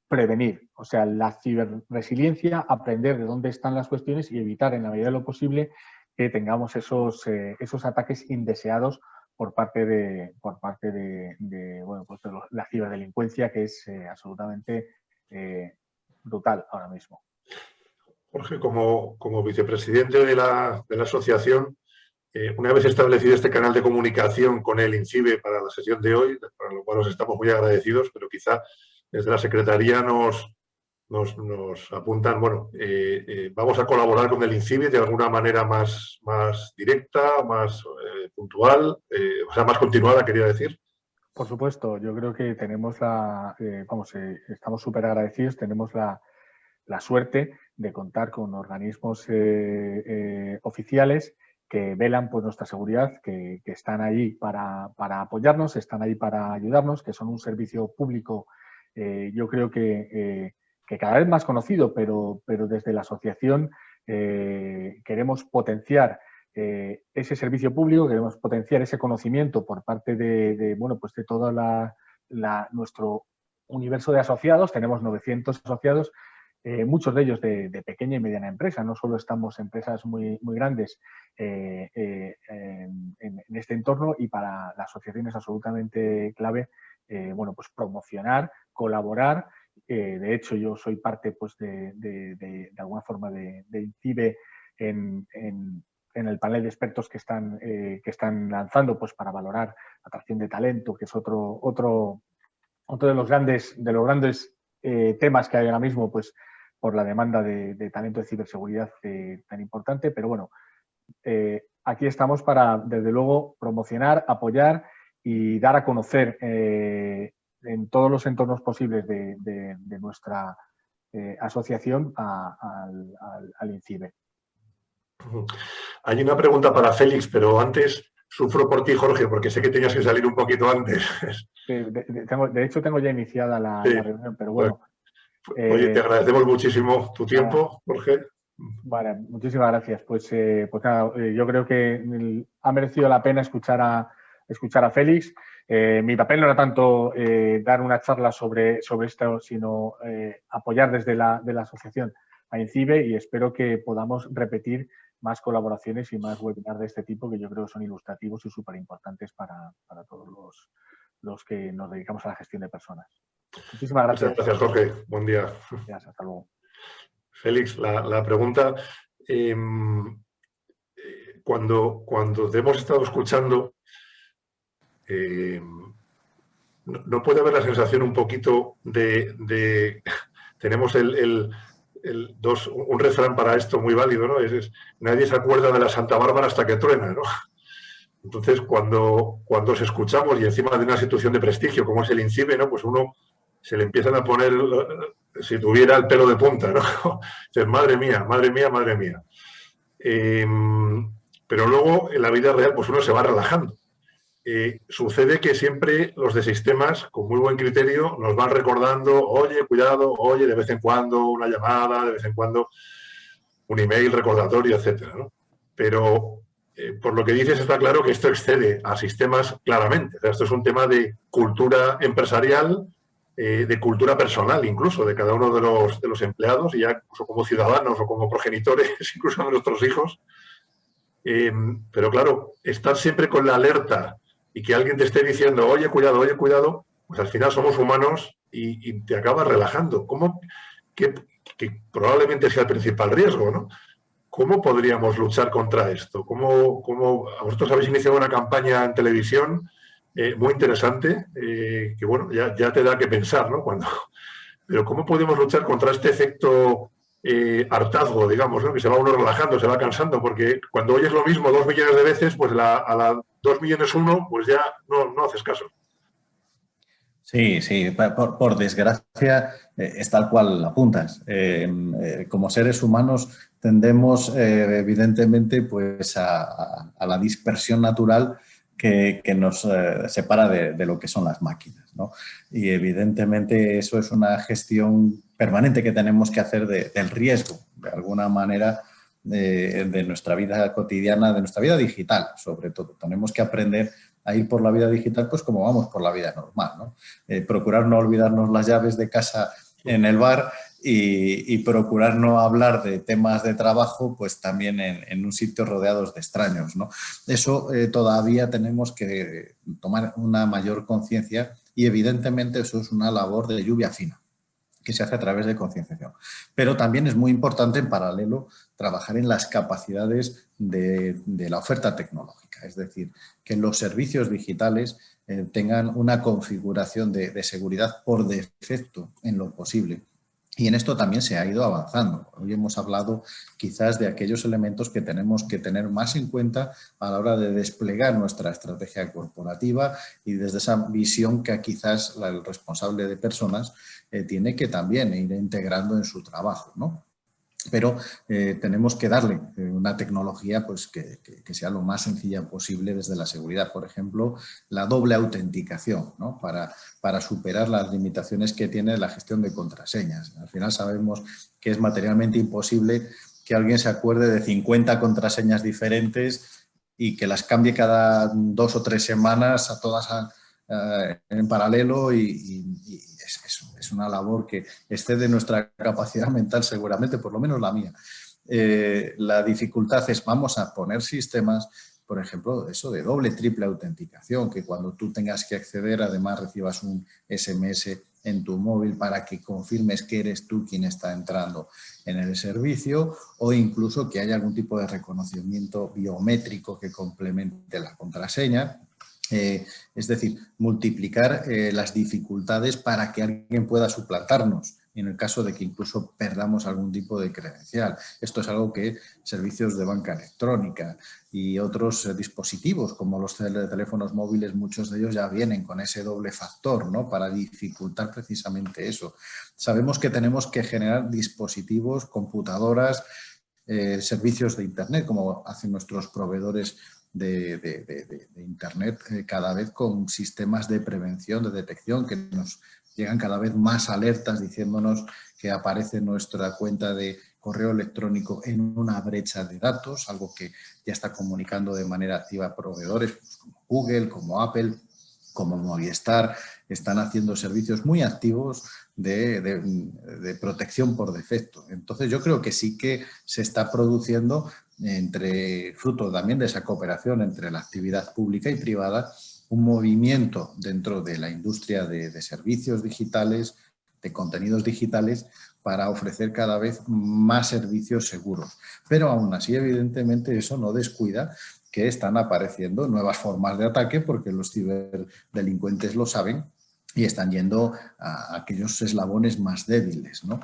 prevenir, o sea, la ciberresiliencia, aprender de dónde están las cuestiones y evitar, en la medida de lo posible, que tengamos esos ataques indeseados por parte de bueno, pues de la ciberdelincuencia, que es absolutamente brutal ahora mismo.
Jorge, como vicepresidente de la asociación, una vez establecido este canal de comunicación con el INCIBE para la sesión de hoy, para lo cual os estamos muy agradecidos, pero quizá desde la Secretaría nos apuntan, bueno, vamos a colaborar con el INCIBE de alguna manera más directa, más puntual, o sea, más continuada, quería decir.
Por supuesto, yo creo que tenemos estamos súper agradecidos, tenemos la suerte de contar con organismos oficiales que velan por nuestra seguridad, que están ahí para apoyarnos, están ahí para ayudarnos, que son un servicio público, yo creo que cada vez más conocido, pero desde la asociación queremos potenciar ese servicio público, queremos potenciar ese conocimiento por parte bueno, pues de todo nuestro universo de asociados. Tenemos 900 asociados, muchos de ellos de pequeña y mediana empresa. No solo estamos empresas muy grandes en este entorno, y para la asociación es absolutamente clave bueno, pues promocionar, colaborar. De hecho, yo soy parte, pues, de alguna forma de INCIBE en el panel de expertos que están lanzando, pues, para valorar atracción de talento, que es otro de los grandes temas que hay ahora mismo, pues, por la demanda de talento de ciberseguridad tan importante. Pero bueno, aquí estamos para, desde luego, promocionar, apoyar y dar a conocer en todos los entornos posibles de nuestra asociación al INCIBE.
Hay una pregunta para Félix, pero antes sufro por ti, Jorge, porque sé que tenías que salir un poquito antes.
De hecho, tengo ya iniciada la reunión, pero bueno.
Oye, te agradecemos muchísimo tu tiempo, Jorge.
Vale, muchísimas gracias. Pues nada, yo creo que ha merecido la pena escuchar a Félix. Mi papel no era tanto dar una charla sobre esto, sino apoyar desde la asociación a INCIBE, y espero que podamos repetir más colaboraciones y más webinars de este tipo, que yo creo que son ilustrativos y súper importantes para todos los que nos dedicamos a la gestión de personas. Muchísimas gracias.
Muchas gracias, Jorge. Buen día.
Gracias, hasta luego.
Félix, la pregunta, cuando te hemos estado escuchando, no puede haber la sensación un poquito de tenemos un refrán para esto muy válido, ¿no? Nadie se acuerda de la Santa Bárbara hasta que truena, ¿no? Entonces, cuando os escuchamos y encima de una institución de prestigio como es el INCIBE, ¿no? Pues uno se le empiezan a poner, si tuviera el pelo de punta, ¿no? Dices, madre mía, madre mía, madre mía. Pero luego, en la vida real, pues uno se va relajando. Sucede que siempre los de sistemas, con muy buen criterio, nos van recordando, oye, cuidado, oye, de vez en cuando una llamada, de vez en cuando un email recordatorio, etcétera, ¿no? Pero por lo que dices está claro que esto excede a sistemas claramente. O sea, esto es un tema de cultura empresarial, de cultura personal incluso, de cada uno de los empleados, y ya incluso como ciudadanos o como progenitores, incluso de nuestros hijos. Pero claro, estar siempre con la alerta y que alguien te esté diciendo, oye, cuidado, pues al final somos humanos y te acabas relajando. ¿Cómo? Que probablemente sea el principal riesgo, ¿no? ¿Cómo podríamos luchar contra esto? Vosotros habéis iniciado una campaña en televisión muy interesante, que bueno, ya te da que pensar, ¿no? Pero ¿cómo podemos luchar contra este efecto hartazgo, digamos, ¿no? Que se va uno relajando, se va cansando, porque cuando oyes lo mismo 2 millones de veces, pues a la 2 millones 1, pues ya no haces caso.
Sí, sí, por desgracia es tal cual apuntas. Como seres humanos tendemos evidentemente pues a la dispersión natural que nos separa de lo que son las máquinas, ¿no? Y evidentemente eso es una gestión permanente que tenemos que hacer del riesgo, de alguna manera, de nuestra vida cotidiana, de nuestra vida digital, sobre todo. Tenemos que aprender a ir por la vida digital pues como vamos por la vida normal, ¿no? Procurar no olvidarnos las llaves de casa en el bar y procurar no hablar de temas de trabajo pues también en un sitio rodeados de extraños, ¿no? Eso todavía tenemos que tomar una mayor conciencia y evidentemente eso es una labor de lluvia fina que se hace a través de concienciación. Pero también es muy importante en paralelo trabajar en las capacidades de la oferta tecnológica, es decir, que los servicios digitales tengan una configuración de seguridad por defecto en lo posible. Y en esto también se ha ido avanzando. Hoy hemos hablado quizás de aquellos elementos que tenemos que tener más en cuenta a la hora de desplegar nuestra estrategia corporativa y desde esa visión que quizás el responsable de personas tiene que también ir integrando en su trabajo, ¿no? Pero tenemos que darle una tecnología pues, que sea lo más sencilla posible desde la seguridad. Por ejemplo, la doble autenticación, ¿no? Para superar las limitaciones que tiene la gestión de contraseñas. Al final sabemos que es materialmente imposible que alguien se acuerde de 50 contraseñas diferentes y que las cambie cada 2 o 3 semanas a todas en paralelo y es una labor que excede nuestra capacidad mental seguramente, por lo menos la mía. La dificultad es, vamos a poner sistemas, por ejemplo, eso de doble, triple autenticación, que cuando tú tengas que acceder, además recibas un SMS en tu móvil para que confirmes que eres tú quien está entrando en el servicio o incluso que haya algún tipo de reconocimiento biométrico que complemente la contraseña. Es decir, multiplicar las dificultades para que alguien pueda suplantarnos en el caso de que incluso perdamos algún tipo de credencial. Esto es algo que servicios de banca electrónica y otros dispositivos como los teléfonos móviles, muchos de ellos ya vienen con ese doble factor, ¿no? Para dificultar precisamente eso. Sabemos que tenemos que generar dispositivos, computadoras, servicios de Internet, como hacen nuestros proveedores de Internet, cada vez con sistemas de prevención, de detección, que nos llegan cada vez más alertas diciéndonos que aparece nuestra cuenta de correo electrónico en una brecha de datos, algo que ya está comunicando de manera activa a proveedores como Google, como Apple, como Movistar, están haciendo servicios muy activos de protección por defecto. Entonces yo creo que sí que se está produciendo, fruto también de esa cooperación entre la actividad pública y privada, un movimiento dentro de la industria de servicios digitales, de contenidos digitales, para ofrecer cada vez más servicios seguros. Pero aún así, evidentemente, eso no descuida que están apareciendo nuevas formas de ataque porque los ciberdelincuentes lo saben y están yendo a aquellos eslabones más débiles, ¿no?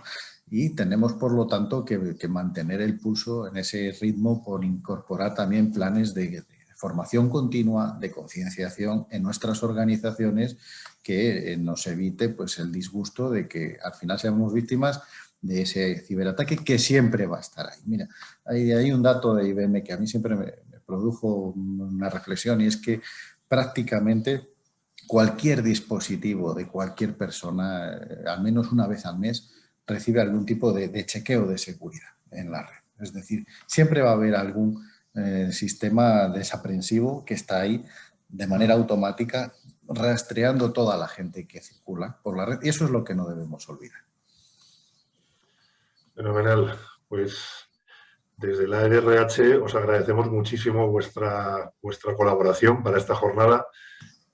Y tenemos, por lo tanto, que mantener el pulso en ese ritmo por incorporar también planes de formación continua, de concienciación en nuestras organizaciones que nos evite pues, el disgusto de que al final seamos víctimas de ese ciberataque que siempre va a estar ahí. Mira, hay un dato de IBM que a mí siempre me produjo una reflexión y es que prácticamente cualquier dispositivo de cualquier persona, al menos una vez al mes, recibe algún tipo de chequeo de seguridad en la red. Es decir, siempre va a haber algún sistema desaprensivo que está ahí de manera automática rastreando toda la gente que circula por la red y eso es lo que no debemos olvidar.
Fenomenal. Pues desde la EDRH os agradecemos muchísimo vuestra colaboración para esta jornada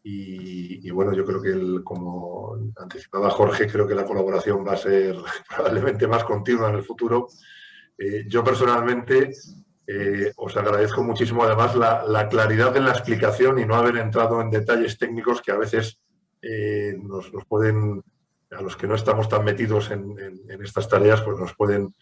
y bueno, yo creo que como anticipaba Jorge, creo que la colaboración va a ser probablemente más continua en el futuro. Yo personalmente os agradezco muchísimo además la claridad en la explicación y no haber entrado en detalles técnicos que a veces nos pueden, a los que no estamos tan metidos en estas tareas, pues nos pueden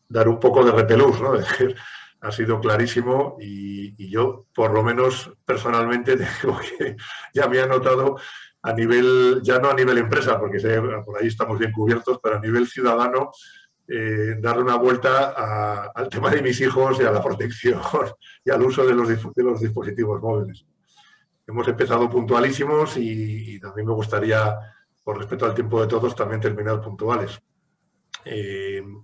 dar un poco de repelús, ¿no? Es decir, ha sido clarísimo y yo, por lo menos personalmente, tengo que, ya me ha notado a nivel, ya no a nivel empresa, porque por ahí estamos bien cubiertos, pero a nivel ciudadano, darle una vuelta al tema de mis hijos y a la protección y al uso de los dispositivos móviles. Hemos empezado puntualísimos y también me gustaría, por respeto al tiempo de todos, también terminar puntuales.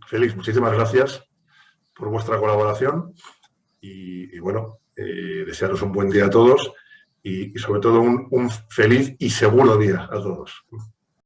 Félix, muchísimas gracias por vuestra colaboración y bueno, desearos un buen día a todos y sobre todo un feliz y seguro día a todos.